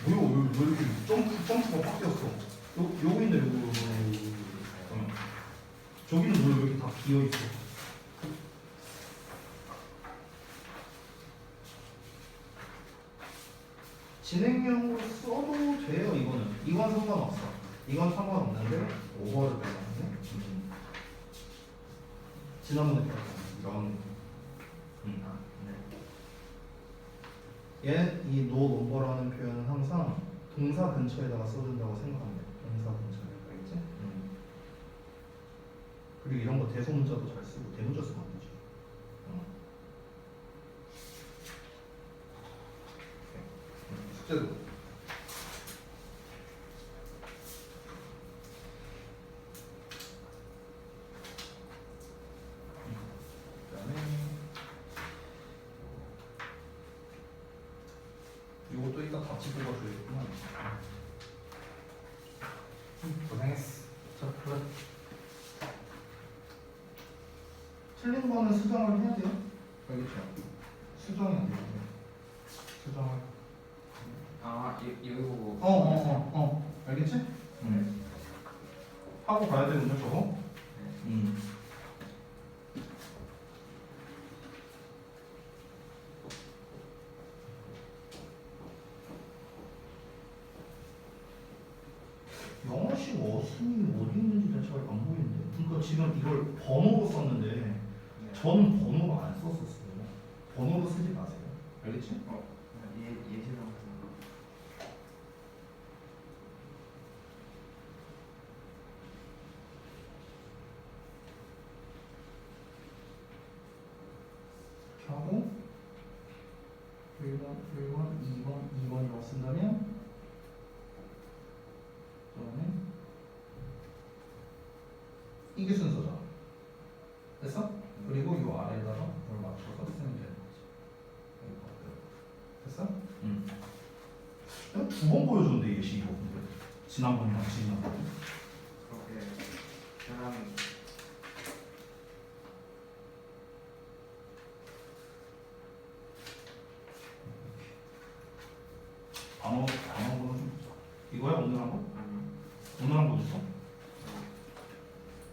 뭐야, 왜 이렇게 점프가 바뀌었어? 요거 있네, 요거. 저기는 왜 이렇게 다 비어있어? 진행형으로 써도 돼요, 이거는. 이건 상관없어. 이건 상관없는데, 오버를 빼놨네. 지난번에 배웠잖아, 이런. 얘, 이 노넘버라는 표현은 항상 동사 근처에다가 써준다고 생각하면 돼. 동사 근처에. 알겠지? 그리고 이런 거 대소문자도 잘 쓰고, 대문자 쓰면 안 되지. 숙제도. 이것도 이따 같이 뽑아줘야겠구나. 고생했어. 자, 그래. 틀린 거는 수정을 해야 돼요. 알겠죠? 수정이 안 돼요. 수정을. 이거 보고. 알겠지? 하고 가야 되는데 저거. 영어식 어순이 어디 있는지 잘 안 보이는데. 그러니까 지금 이걸 번호로 썼는데 전 번호로 안 썼었어요. 번호로 쓰지 마세요. 알겠지? 예시로. 이렇게 하고 1번, 2번이라고 쓴다면 그다음에 이게 순서잖아. 됐어? 그리고 이 아래에다가 뭘 맞춰서 쓰면 되는 거지. 됐어? 내가 2번 보여줬는데 예시 이거 근데 지난번이랑 지난번. 그렇게 계란이 단어는 좀 이거야 오늘 한 거? 아니 오늘 한 거 줬어?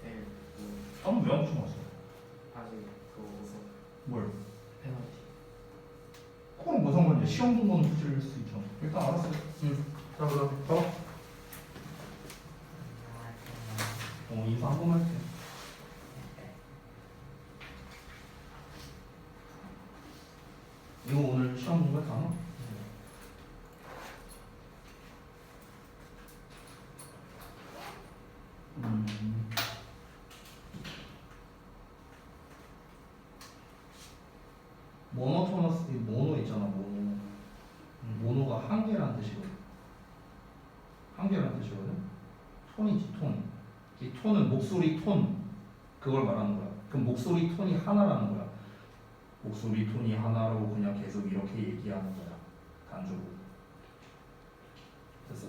내일 한번 왜 안 붙여놨어? 아직 그거 없어. 뭘? 페널티. 그건 뭐 상관이야? 시험 본 거는 붙일 수 있잖아. 일단 알았어. 자 그럼 봐봐. 인사 한 번만 할게. 이거 오늘 시험 본 거야 단어? 모노토너스 모노 있잖아 모노. 모노가 한 개라는 뜻이거든. 한 개라는 뜻이거든. 톤이지 톤. 이 톤은 목소리 톤 그걸 말하는 거야. 그럼 목소리 톤이 하나라는 거야. 목소리 톤이 하나로 그냥 계속 이렇게 얘기하는 거야. 간주로. 됐어?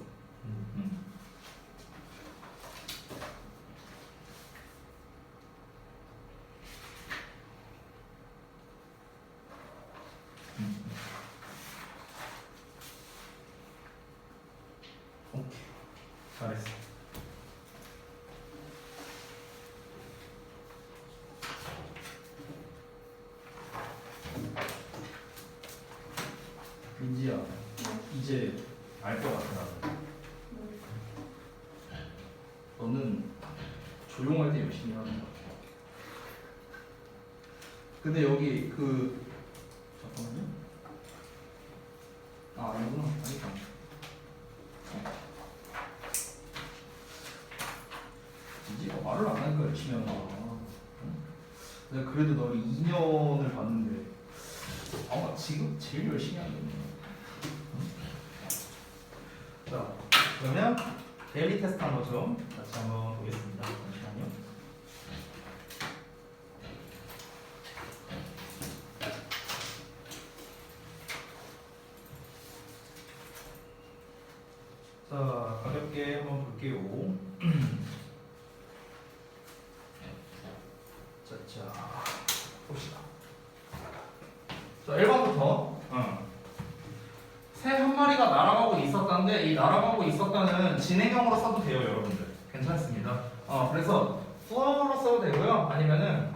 오케이. 잘했어. 민지야, 이제 알 것 같아. 너는 조용할 때 열심히 하는 것 같아. 근데 여기 잠깐만요. 아니구나. 아니다. 민지가 말을 안 하니까 열심히 하는 거야. 내가 그래도 너를 2년을 봤는데 아마 지금 제일 열심히 하는 거야. 자, 그러면 데일리 테스트 한번 좀 같이 한번 보겠습니다. 잠시만요. 자, 가볍게 한번 볼게요. 자, 봅시다. 자, 1번부터. 새 한 마리가 날아가고 있었다는데 이 날아가고 있었다는 진행형으로 써도 돼요, 여러분들. 괜찮습니다. 그래서 flow로 써도 되고요. 아니면은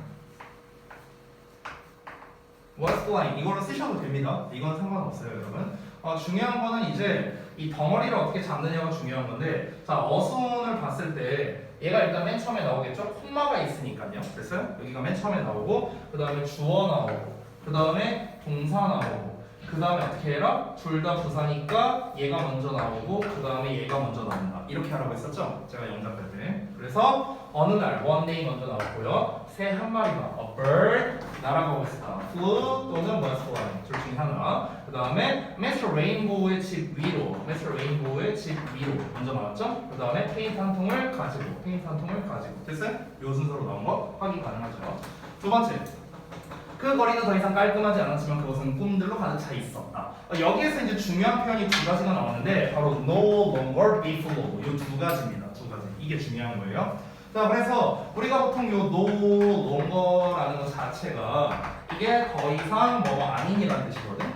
was flying 이걸로 쓰셔도 됩니다. 이건 상관없어요, 여러분. 중요한 거는 이제 이 덩어리를 어떻게 잡느냐가 중요한 건데, 자, 어순을 봤을 때 얘가 일단 맨 처음에 나오겠죠? 콤마가 있으니까요. 됐어요? 여기가 맨 처음에 나오고, 그 다음에 주어 나오고, 그 다음에 동사 나오고, 그 다음에 어떻게 해라? 둘 다 부사니까 얘가 먼저 나오고, 그 다음에 얘가 먼저 나온다. 이렇게 하라고 했었죠? 제가 영작할 때. 그래서 어느 날, one day 먼저 나왔고요. 새 한 마리가 a bird 날아가고 있다. flew 또는 was flying 둘 중에 하나. 그 다음에 Mr. Rainbow의 집 위로, Mr. Rainbow의 집 위로 먼저 나왔죠. 그 다음에 페인트 한 통을 가지고, 페인트 한 통을 가지고. 됐어요? 요 순서로 나온 거 확인 가능하죠. 두 번째. 그 거리는 더 이상 깔끔하지 않았지만 그것은 꿈들로 가득 차 있었다. 여기에서 이제 중요한 표현이 두 가지가 나왔는데 바로 no longer be full 이 두 가지입니다. 두 가지. 이게 중요한 거예요. 자, 그래서 우리가 보통 요 no longer라는 것 자체가 이게 더 이상 뭐가 아닌이라는 뜻이거든.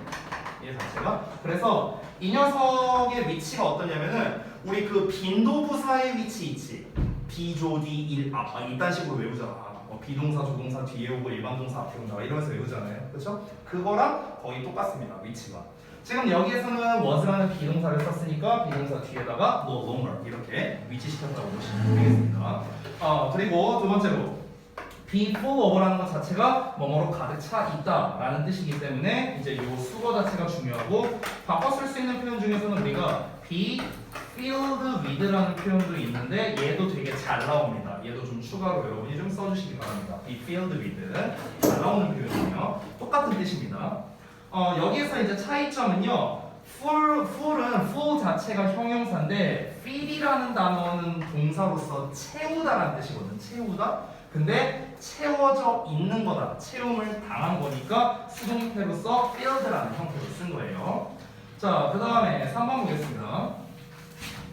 얘 자체가. 그래서 이 녀석의 위치가 어떠냐면은 우리 그 빈도부사의 위치 있지. 비조디 일 이딴 식으로 외우잖아. 비동사, 조동사 뒤에 오고 일반 동사 앞에 온다 이러면서 외우잖아요. 그렇죠? 그거랑 거의 똑같습니다. 위치가. 지금 여기에서는 was라는 비동사를 썼으니까 비동사 뒤에다가 no longer 이렇게 위치시켰다고 보시면 되겠습니다. 그리고 두 번째로 be full of라는 것 자체가 뭐뭐로 가득 차 있다라는 뜻이기 때문에 이제 이 수거 자체가 중요하고 바꿔 쓸 수 있는 표현 중에서는 우리가 be filled with라는 표현도 있는데 얘도 되게 잘 나옵니다. 얘도 좀 추가로 여러분이 좀 써주시기 바랍니다. be filled with 잘 나오는 표현이에요. 똑같은 뜻입니다. 여기에서 이제 차이점은요. full은 full 자체가 형용사인데 fill이라는 단어는 동사로서 채우다라는 뜻이거든. 채우다. 근데 채워져 있는 거다. 채움을 당한 거니까 수동태로서 filled라는 형태로 쓴 거예요. 자, 그 다음에 3번 보겠습니다.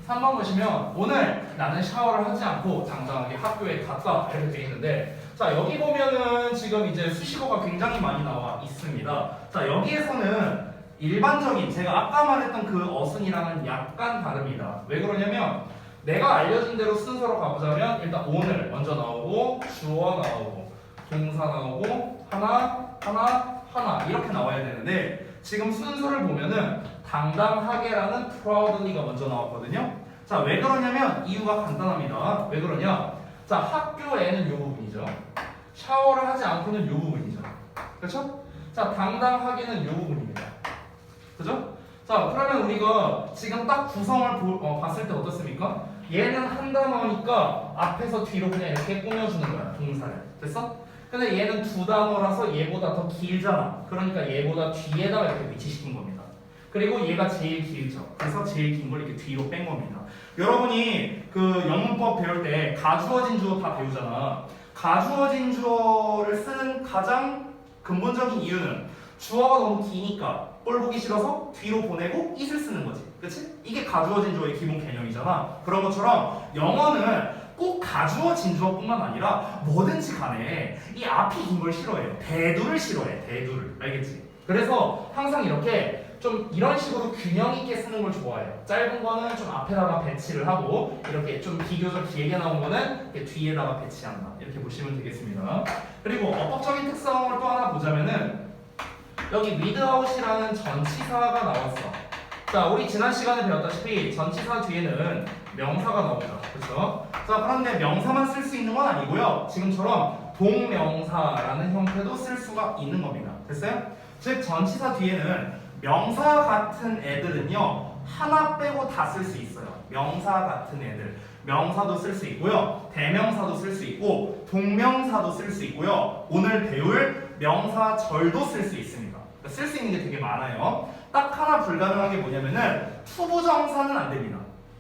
3번 보시면 오늘 나는 샤워를 하지 않고 당당하게 학교에 갔다 이렇게 되어 있는데, 자, 여기 보면은 지금 이제 수식어가 굉장히 많이 나와 있습니다. 자, 여기에서는 일반적인 제가 아까 말했던 그 어순이랑은 약간 다릅니다. 왜 그러냐면 내가 알려준 대로 순서로 가보자면 일단 오늘 먼저 나오고 주어 나오고 동사 나오고 하나 이렇게 나와야 되는데 지금 순서를 보면은 당당하게라는 proudly가 먼저 나왔거든요. 자, 왜 그러냐면 이유가 간단합니다. 왜 그러냐? 자, 학교에는 요 부분이죠. 샤워를 하지 않고는 요 부분이죠. 그렇죠? 자, 당당하게는 요 부분입니다. 그죠? 자, 그러면 우리가 지금 딱 구성을 봤을 때 어떻습니까? 얘는 한 단어니까 앞에서 뒤로 그냥 이렇게 꾸며주는 거야, 동사를. 됐어? 근데 얘는 두 단어라서 얘보다 더 길잖아. 그러니까 얘보다 뒤에다가 이렇게 위치시킨 겁니다. 그리고 얘가 제일 길죠. 그래서 제일 긴 걸 이렇게 뒤로 뺀 겁니다. 여러분이 그 영문법 배울 때 가주어진 주어 다 배우잖아. 가주어진 주어를 쓰는 가장 근본적인 이유는 주어가 너무 기니까 꼴 보기 싫어서 뒤로 보내고 it을 쓰는 거지. 그치? 이게 가주어진 주어의 기본 개념이잖아. 그런 것처럼 영어는 꼭 가주어진 주어뿐만 아니라 뭐든지 간에 이 앞이 긴 걸 싫어해요. 대두를 싫어해. 대두를. 알겠지? 그래서 항상 이렇게 좀 이런 식으로 균형 있게 쓰는 걸 좋아해요. 짧은 거는 좀 앞에다가 배치를 하고 이렇게 좀 비교적 길게 나온 거는 이렇게 뒤에다가 배치한다. 이렇게 보시면 되겠습니다. 그리고 어법적인 특성을 또 하나 보자면은 여기 without이라는 전치사가 나왔어. 자, 우리 지난 시간에 배웠다시피 전치사 뒤에는 명사가 나오죠. 그렇죠? 자, 그런데 명사만 쓸 수 있는 건 아니고요. 지금처럼 동명사라는 형태도 쓸 수가 있는 겁니다. 됐어요? 즉 전치사 뒤에는 명사 같은 애들은요 하나 빼고 다 쓸 수 있어요. 명사 같은 애들 명사도 쓸 수 있고요, 대명사도 쓸 수 있고, 동명사도 쓸 수 있고요, 오늘 배울 명사절도 쓸 수 있습니다. 쓸 수 있는 게 되게 많아요. 딱 하나 불가능한 게 뭐냐면은 투부정사는 안 됩니다.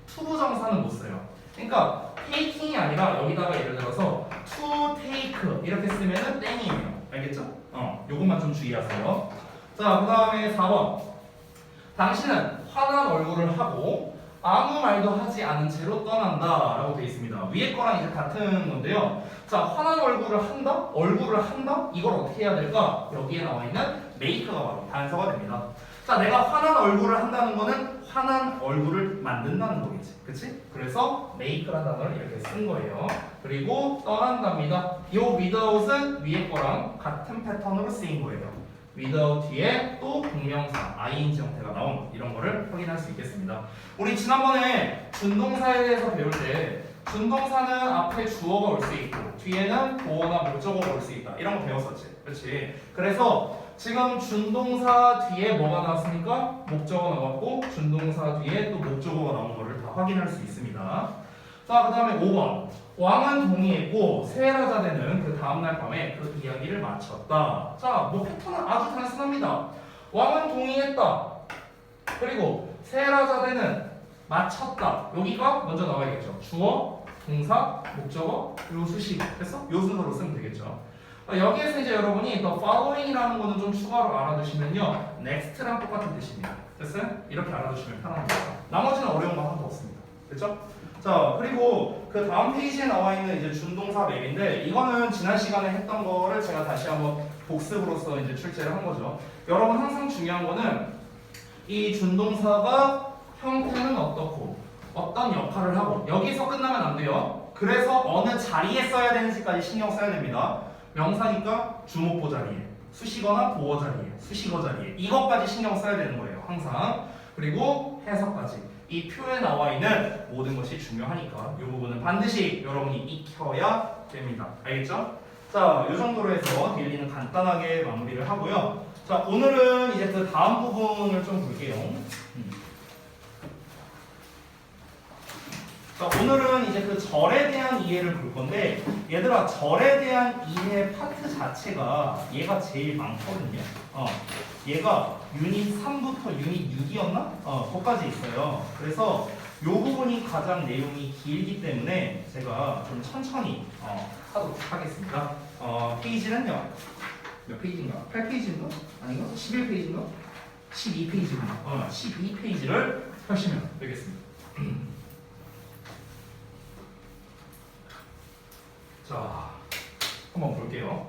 투부정사는 못 써요. 그러니까 taking이 아니라 여기다가 예를 들어서 to take 이렇게 쓰면은 땡이에요. 알겠죠? 요것만 좀 주의하세요. 자, 그 다음에 4번. 당신은 화난 얼굴을 하고 아무 말도 하지 않은 채로 떠난다 라고 되어 있습니다. 위에 거랑 이제 같은 건데요. 자, 화난 얼굴을 한다? 얼굴을 한다? 이걸 어떻게 해야 될까? 여기에 나와 있는 make가 바로 단서가 됩니다. 자, 내가 환한 얼굴을 한다는 거는 환한 얼굴을 만든다는 거겠지. 그치? 그래서 make라는 단어를 이렇게 쓴 거예요. 그리고 떠난답니다. 이 without은 위에 거랑 같은 패턴으로 쓰인 거예요. without 뒤에 또 동명사 ing 형태가 나온 이런 거를 확인할 수 있겠습니다. 우리 지난번에 준동사에 대해서 배울 때 준동사는 앞에 주어가 올 수 있고 뒤에는 보어나 목적어가 올 수 있다 이런 거 배웠었지. 그렇지? 그래서 지금 준동사 뒤에 뭐가 나왔습니까? 목적어 나왔고 준동사 뒤에 또 목적어가 나온 거를 다 확인할 수 있습니다. 자, 그 다음에 5번. 왕은 동의했고 세라자대는 그 다음날 밤에 그 이야기를 마쳤다. 자, 뭐 패턴은 아주 단순합니다. 왕은 동의했다. 그리고 세라자대는 마쳤다. 여기가 먼저 나와야겠죠. 주어, 동사, 목적어, 요 수식. 됐어? 요 순서로 쓰면 되겠죠. 여기에서 이제 여러분이 the following이라는 거는 좀 추가로 알아두시면요. next랑 똑같은 뜻입니다. 됐어요? 이렇게 알아두시면 편합니다. 나머지는 어려운 거 하나도 없습니다. 됐죠? 자, 그리고 그 다음 페이지에 나와 있는 이제 준동사 맵인데 이거는 지난 시간에 했던 거를 제가 다시 한번 복습으로서 이제 출제를 한 거죠. 여러분 항상 중요한 거는 이 준동사가 형태는 어떻고 어떤 역할을 하고 여기서 끝나면 안 돼요. 그래서 어느 자리에 써야 되는지까지 신경 써야 됩니다. 명사니까 주목보 자리에, 수식어나 보어 자리에, 수식어 자리에 이것까지 신경 써야 되는 거예요. 항상. 그리고 해석까지. 이 표에 나와 있는 모든 것이 중요하니까 이 부분은 반드시 여러분이 익혀야 됩니다. 알겠죠? 자, 이 정도로 해서 딜리는 간단하게 마무리를 하고요. 자, 오늘은 이제 그 다음 부분을 좀 볼게요. 자, 오늘은 이제 그 절에 대한 이해를 볼 건데 얘들아 절에 대한 이해 파트 자체가 얘가 제일 많거든요. 얘가 유닛 3부터 유닛 6이었나? 거기까지 있어요. 그래서 이 부분이 가장 내용이 길기 때문에 제가 좀 천천히 하도록 하겠습니다. 페이지는요. 몇 페이지인가? 8페이지인가? 아닌가? 11페이지인가? 12페이지인가? 12페이지를 펴시면 되겠습니다. 자, 한번 볼게요.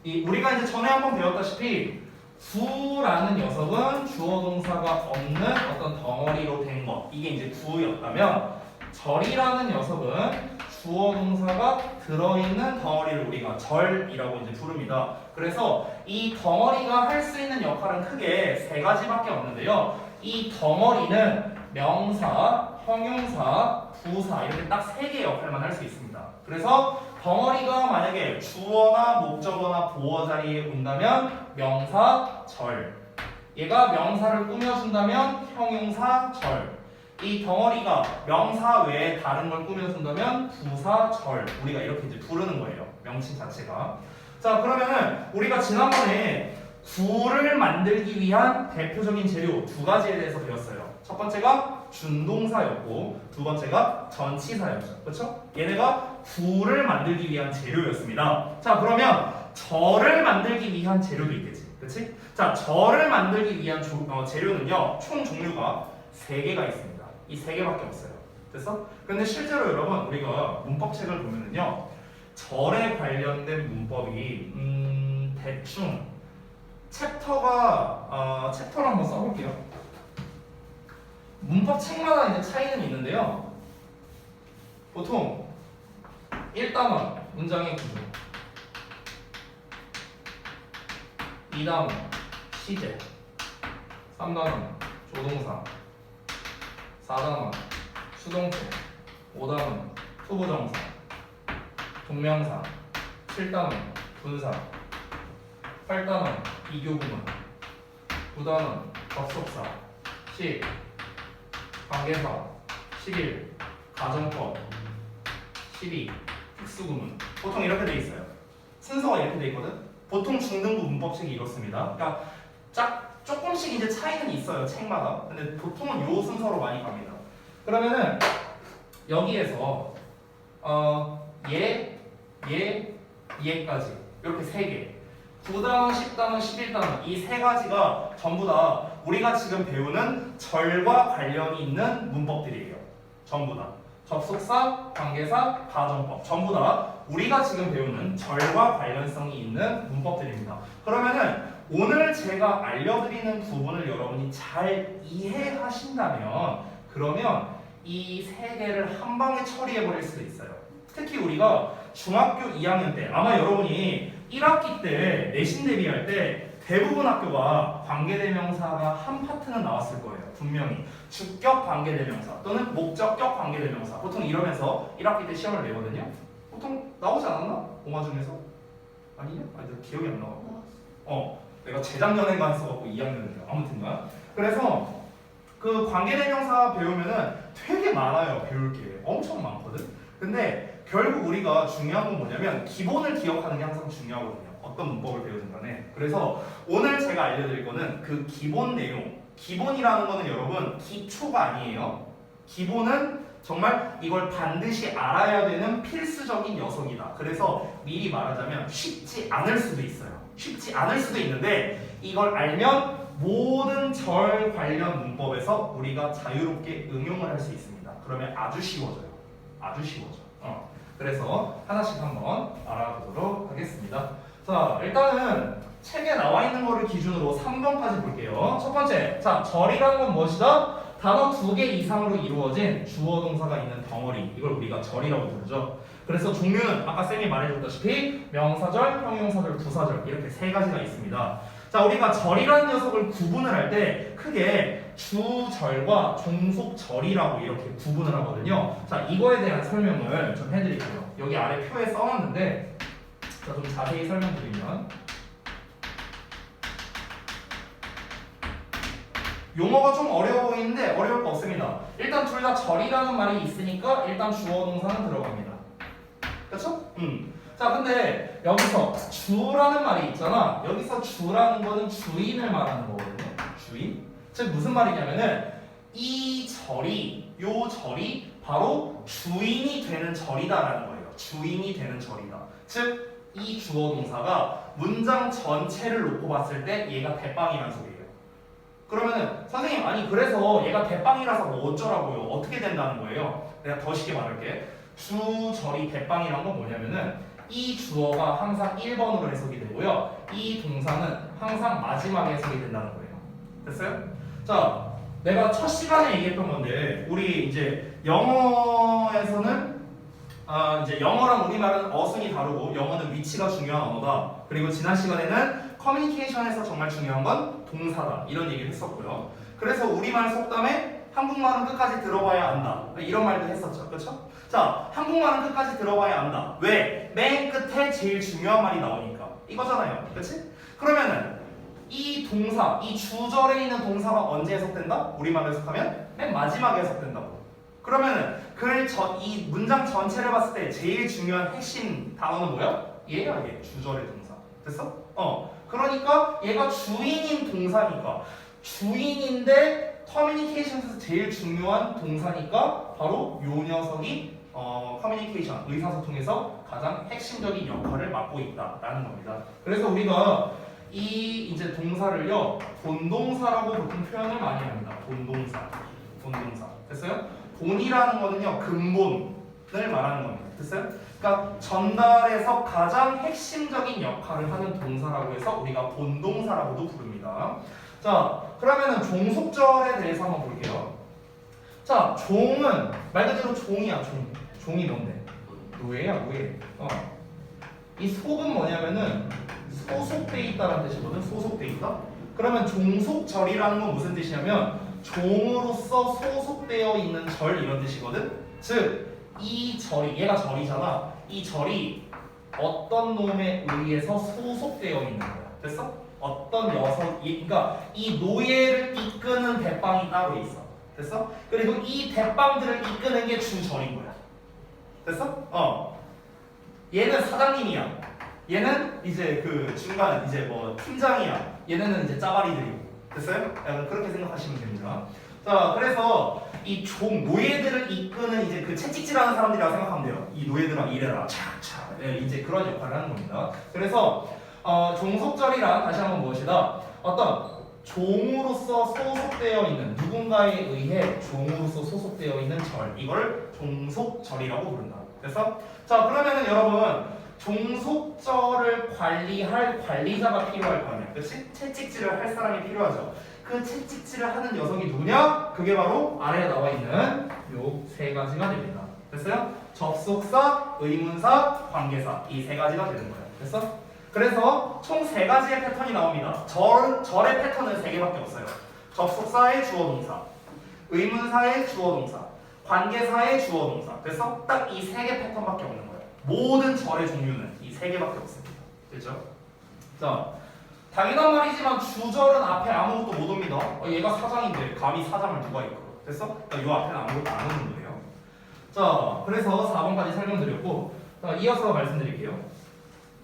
우리가 이제 전에 한번 배웠다시피 구라는 녀석은 주어 동사가 없는 어떤 덩어리로 된 것, 이게 이제 구였다면 절이라는 녀석은 주어 동사가 들어있는 덩어리를 우리가 절이라고 이제 부릅니다. 그래서 이 덩어리가 할 수 있는 역할은 크게 세 가지밖에 없는데요. 이 덩어리는 명사, 형용사, 부사 이렇게 딱 세 개의 역할만 할 수 있습니다. 그래서 덩어리가 만약에 주어나 목적어나 보어 자리에 온다면 명사, 절. 얘가 명사를 꾸며준다면 형용사, 절. 이 덩어리가 명사 외에 다른 걸 꾸며준다면 부사, 절. 우리가 이렇게 이제 부르는 거예요. 명칭 자체가. 자, 그러면은 우리가 지난번에 구를 만들기 위한 대표적인 재료 두 가지에 대해서 배웠어요. 첫 번째가 준동사였고 두 번째가 전치사였죠. 그렇죠? 얘네가 구를 만들기 위한 재료였습니다. 자, 그러면 절을 만들기 위한 재료도 있겠지. 그렇지? 자, 절을 만들기 위한 재료는요. 총 종류가 3개가 있습니다. 이 3개밖에 없어요. 됐어? 근데 실제로 여러분 우리가 문법책을 보면은요. 절에 관련된 문법이 대충 챕터를 한번 써볼게요. 문법책마다 이제 차이는 있는데요. 보통 1단원 문장의 구조, 2단원 시제, 3단원 조동사, 4단원 수동태, 5단원 투부정사, 동명사, 7단원 분사, 8단원 비교구문, 9단원 접속사, 10 관계사, 11 가정법, 12 특수구문. 보통 이렇게 돼 있어요. 순서가 이렇게 돼 있거든. 보통 중등부 문법책이 이렇습니다. 그러니까 조금씩 이제 차이는 있어요, 책마다. 근데 보통은 요 순서로 많이 갑니다. 그러면은 여기에서 얘까지 이렇게 3개. 9단원, 10단원, 11단원 이 3가지가 전부 다 우리가 지금 배우는 절과 관련이 있는 문법들이에요. 전부 다. 접속사, 관계사, 가정법 전부 다 우리가 지금 배우는 절과 관련성이 있는 문법들입니다. 그러면은 오늘 제가 알려드리는 부분을 여러분이 잘 이해하신다면 그러면 이 세 개를 한 방에 처리해 버릴 수도 있어요. 특히 우리가 중학교 2학년 때 아마 여러분이 1학기 때 내신 대비할 때 대부분 학교가 관계대명사가 한 파트는 나왔을 거예요. 분명히 주격 관계대명사 또는 목적격 관계대명사 보통 이러면서 1학기 때 시험을 내거든요. 보통 나오지 않았나? 공화 중에서? 아니냐? 아니 기억이 안 나. 내가 재작년인가 했어갖고 2학년인데 아무튼가 그래서 그 관계대명사 배우면은 되게 많아요. 배울 게 엄청 많거든. 근데 결국 우리가 중요한 건 뭐냐면 기본을 기억하는 게 항상 중요하거든요. 어떤 문법을 배우든 간에. 그래서 오늘 제가 알려드릴 거는 그 기본 내용. 기본이라는 거는 여러분 기초가 아니에요. 기본은 정말 이걸 반드시 알아야 되는 필수적인 녀석이다. 그래서 미리 말하자면 쉽지 않을 수도 있어요. 쉽지 않을 수도 있는데 이걸 알면 모든 절 관련 문법에서 우리가 자유롭게 응용을 할 수 있습니다. 그러면 아주 쉬워져요. 아주 쉬워져. 그래서 하나씩 한번 알아보도록 하겠습니다. 자, 일단은 책에 나와 있는 거를 기준으로 3번까지 볼게요. 첫 번째, 자, 절이라는 건 무엇이다? 단어 2개 이상으로 이루어진 주어 동사가 있는 덩어리. 이걸 우리가 절이라고 부르죠. 그래서 종류는 아까 쌤이 말해줬다시피 명사절, 형용사절, 부사절 이렇게 세 가지가 있습니다. 자, 우리가 절이라는 녀석을 구분을 할 때 크게 주절과 종속절이라고 이렇게 구분을 하거든요. 자, 이거에 대한 설명을 좀 해드릴게요. 여기 아래 표에 써놨는데 자, 좀 자세히 설명드리면 용어가 좀 어려워 보이는데 어려울 거 없습니다. 일단 둘 다 절이라는 말이 있으니까 일단 주어 동사는 들어갑니다. 그렇죠? 자, 근데 여기서 주라는 말이 있잖아. 여기서 주라는 거는 주인을 말하는 거거든요. 주인. 즉 무슨 말이냐면은 이 절이, 요 절이 바로 주인이 되는 절이다라는 거예요. 주인이 되는 절이다. 즉 이 주어 동사가 문장 전체를 놓고 봤을 때 얘가 대빵이라는 소리예요. 그러면은 선생님 아니 그래서 얘가 대빵이라서 뭐 어쩌라고요? 어떻게 된다는 거예요? 내가 더 쉽게 말할게. 주절이 대빵이란 건 뭐냐면은 이 주어가 항상 1번으로 해석이 되고요. 이 동사는 항상 마지막에 해석이 된다는 거예요. 됐어요? 자, 내가 첫 시간에 얘기했던 건데 우리 이제 영어에서는 이제 영어랑 우리말은 어순이 다르고 영어는 위치가 중요한 언어다. 그리고 지난 시간에는 커뮤니케이션에서 정말 중요한 건 동사다. 이런 얘기를 했었고요. 그래서 우리말 속담에 한국말은 끝까지 들어봐야 안다. 이런 말도 했었죠. 그렇죠? 자, 한국말은 끝까지 들어봐야 안다. 왜? 맨 끝에 제일 중요한 말이 나오니까. 이거잖아요. 그렇지? 그러면은 이 동사, 이 주절에 있는 동사가 언제 해석된다? 우리말로 해석하면 맨 마지막에 해석된다고. 그러면은 이 문장 전체를 봤을 때 제일 중요한 핵심 단어는 뭐야? 얘야, 얘. 주절의 동사. 됐어? 그러니까 얘가 주인인 동사니까 주인인데 커뮤니케이션에서 제일 중요한 동사니까 바로 요 녀석이 커뮤니케이션, 의사소통에서 가장 핵심적인 역할을 맡고 있다라는 겁니다. 그래서 우리가 이 이제 동사를요 본동사라고 보통 표현을 많이 합니다. 본동사. 됐어요? 본이라는 거는요 근본을 말하는 겁니다. 됐어요? 그러니까 전달에서 가장 핵심적인 역할을 하는 동사라고 해서 우리가 본동사라고도 부릅니다. 자, 그러면은 종속절에 대해서 한번 볼게요. 자, 종은 말 그대로 종이야, 종. 종이 뭔데? 노예야, 노예. 이 속은 뭐냐면은 소속돼 있다라는 뜻이거든. 소속돼 있다. 그러면 종속절이라는 건 무슨 뜻이냐면 종으로서 소속되어 있는 절 이런 뜻이거든. 즉 이 절이 얘가 절이잖아. 이 절이 어떤 놈에 의해서 소속되어 있는 거야. 됐어? 어떤 그러니까 이 노예를 이끄는 대빵이 따로 있어. 됐어? 그리고 이 대빵들을 이끄는 게 주절인 거야. 됐어? 얘는 사장님이야. 얘는 이제 그 중간 이제 뭐 팀장이야. 얘네는 이제 짜바리들이고. 됐어요? 약간 그렇게 생각하시면 됩니다. 자, 그래서 이 노예들을 이끄는 이제 그 채찍질하는 사람들이라고 생각하면 돼요. 이 노예들아 이래라, 착착. 네, 이제 그런 역할을 하는 겁니다. 그래서 종속절이란 다시 한번 무엇이다? 어떤 종으로서 소속되어 있는 누군가에 의해 종으로서 소속되어 있는 절 이걸 종속절이라고 부른다. 됐어? 자 그러면은 여러분 종속절을 관리할 관리자가 필요할 거 아니야. 그렇지? 채찍질을 할 사람이 필요하죠. 그 채찍질을 하는 녀석이 누구냐? 그게 바로 아래에 나와 있는 요 세 가지가 됩니다. 됐어요? 접속사, 의문사, 관계사 이 세 가지가 되는 거예요. 됐어? 그래서 총 세 가지의 패턴이 나옵니다. 절의 패턴은 세 개밖에 없어요. 접속사의 주어 동사, 의문사의 주어 동사, 관계사의 주어 동사. 됐어? 딱 이 세 개 패턴밖에 없는 거예요. 모든 절의 종류는 이 세 개밖에 없습니다. 됐죠? 자, 당연한 말이지만 주절은 앞에 아무것도 못 옵니다. 얘가 사장인데 감히 사장을 누가 이끌어? 됐어? 그러니까 이 앞에는 아무것도 안 오는 거예요. 자, 그래서 4번까지 설명드렸고, 자, 이어서 말씀드릴게요.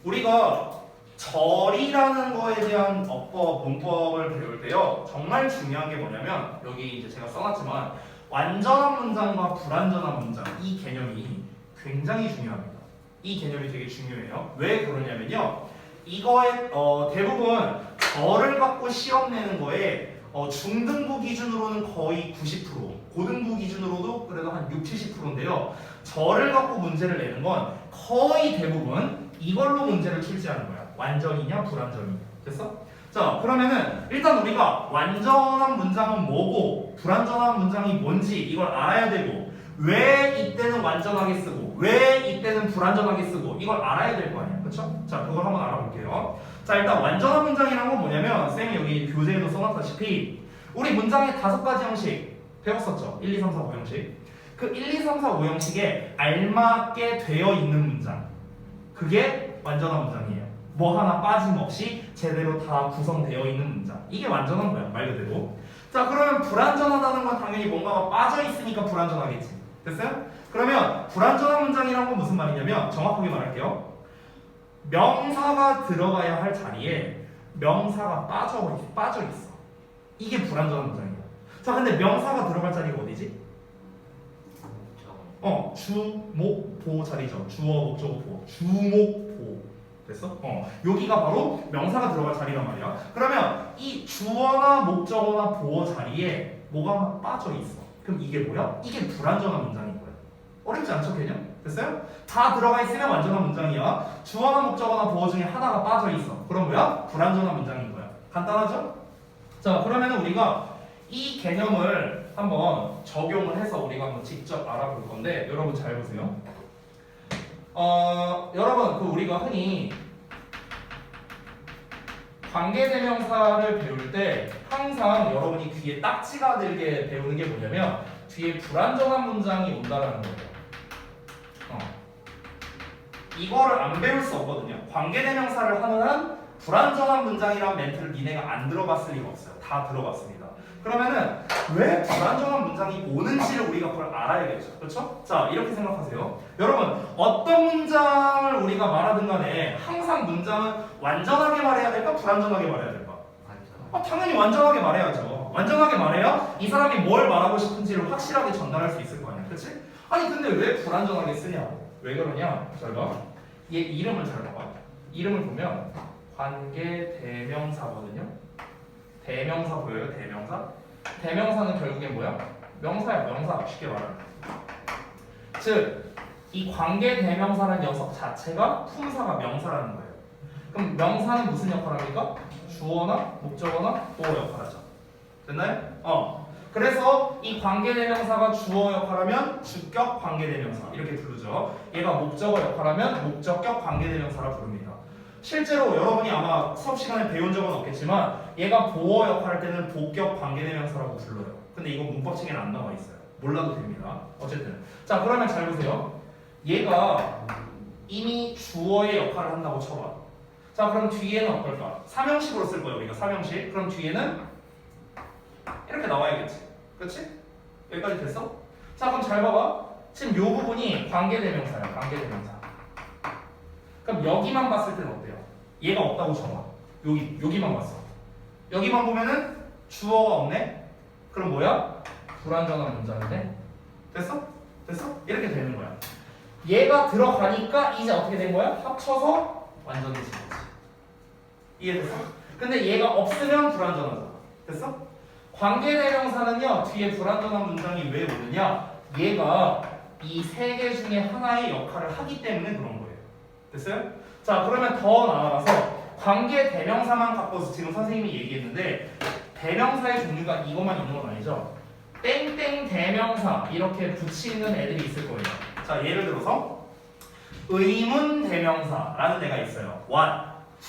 우리가 절이라는 거에 대한 어법, 문법을 배울 때요, 정말 중요한 게 뭐냐면, 여기 이제 제가 써놨지만, 완전한 문장과 불완전한 문장, 이 개념이 굉장히 중요합니다. 이 개념이 되게 중요해요. 왜 그러냐면요, 이거에 대부분 절을 갖고 시험 내는 거에 중등부 기준으로는 거의 90%, 고등부 기준으로도 그래도 한 60-70%인데요. 절을 갖고 문제를 내는 건 거의 대부분 이걸로 문제를 출제하는 거야. 완전이냐 불완전이냐. 됐어? 자, 그러면은 일단 우리가 완전한 문장은 뭐고 불완전한 문장이 뭔지 이걸 알아야 되고, 왜 이때는 완전하게 쓰고 왜 이때는 불완전하게 쓰고 이걸 알아야 될 거 아니야. 그렇죠? 자, 그걸 한번 알아볼게요. 자, 일단 완전한 문장이라는 건 뭐냐면 쌤이 여기 교재에도 써놨다시피 우리 문장의 5가지 형식 배웠었죠. 1, 2, 3, 4, 5 형식. 그 1, 2, 3, 4, 5 형식에 알맞게 되어 있는 문장, 그게 완전한 문장이에요. 뭐 하나 빠짐없이 제대로 다 구성되어 있는 문장, 이게 완전한 거야, 말 그대로. 자, 그러면 불완전하다는 건 당연히 뭔가가 빠져 있으니까 불완전하겠지. 됐어요? 그러면 불완전한 문장이란 건 무슨 말이냐면, 정확하게 말할게요. 명사가 들어가야 할 자리에 명사가 빠져 있어. 이게 불완전한 문장이야. 자, 근데 명사가 들어갈 자리가 어디지? 주, 목, 보 자리죠. 주어, 목적어, 보. 주, 목, 보. 됐어? 여기가 바로 명사가 들어갈 자리란 말이야. 그러면 이 주어나 목적어나 보어 자리에 뭐가 빠져 있어. 그럼 이게 뭐야? 이게 불완전한 문장인 거야. 어렵지 않죠, 개념? 됐어요? 다 들어가 있으면 완전한 문장이야. 주어나 목적어나 보어 중에 하나가 빠져 있어. 그럼 뭐야? 불완전한 문장인 거야. 간단하죠? 자, 그러면 우리가 이 개념을 한번 적용을 해서 우리가 한번 직접 알아볼 건데, 여러분 잘 보세요. 여러분, 그 우리가 흔히 관계대명사를 배울 때 항상 여러분이 귀에 딱지가 들게 배우는 게 뭐냐면, 뒤에 불완전한 문장이 온다라는 거예요. 이거를 안 배울 수 없거든요. 관계대명사를 하는 한 불완전한 문장이란 멘트를 니네가 안 들어봤을 리가 없어요. 다 들어봤습니다. 그러면은 왜 불완전한 문장이 오는지를 우리가 그걸 알아야겠죠. 그렇죠? 자, 이렇게 생각하세요. 여러분, 어떤 문장을 우리가 말하든 간에 항상 문장은 완전하게 말해야 될까? 불완전하게 말해야 될까? 당연히 완전하게 말해야죠. 완전하게 말해야 이 사람이 뭘 말하고 싶은지를 확실하게 전달할 수 있을 거 아니야. 그렇지? 아니, 근데 왜 불완전하게 쓰냐고. 왜 그러냐? 잘 봐. 얘 이름을 잘 봐봐. 이름을 보면 관계대명사거든요. 대명사 보여요? 대명사? 대명사는 결국엔 뭐야? 명사야, 명사. 쉽게 말하면. 즉, 이 관계대명사라는 녀석 자체가 품사가 명사라는 거예요. 그럼 명사는 무슨 역할을 합니까? 주어나 목적어나 보어 역할하죠. 됐나요? 그래서 이 관계대명사가 주어 역할하면 주격 관계대명사 이렇게 부르죠. 얘가 목적어 역할하면 목적격 관계대명사라 부릅니다. 실제로 여러분이 아마 수업 시간에 배운 적은 없겠지만 얘가 보어 역할할 때는 보격 관계대명사라고 불러요. 근데 이거 문법책에는 안 나와 있어요. 몰라도 됩니다. 어쨌든 자, 그러면 잘 보세요. 얘가 이미 주어의 역할을 한다고 쳐봐. 자, 그럼 뒤에는 어떨까? 삼형식으로 쓸 거예요. 우리가 삼형식. 그럼 뒤에는 이렇게 나와야겠지. 그렇지? 여기까지 됐어? 자, 그럼 잘 봐봐. 지금 이 부분이 관계대명사야. 관계대명사. 그럼 여기만 봤을 때는 어때요? 얘가 없다고 쳐봐. 여기만 봤어. 여기만 보면은 주어가 없네? 그럼 뭐야? 불완전한 문장인데? 됐어? 됐어? 이렇게 되는 거야. 얘가 들어가니까 이제 어떻게 된 거야? 합쳐서 완전해진 거지. 이해됐어? 근데 얘가 없으면 불완전하잖아. 됐어? 관계대명사는요, 뒤에 불완전한 문장이 왜 오느냐? 얘가 이 세 개 중에 하나의 역할을 하기 때문에 그런 거예요. 됐어요? 자, 그러면 더 나아가서 관계 대명사만 갖고서 지금 선생님이 얘기했는데 대명사의 종류가 이것만 있는 건 아니죠. 땡땡 대명사 이렇게 붙이는 애들이 있을 거예요. 자, 예를 들어서 의문 대명사라는 애가 있어요. what,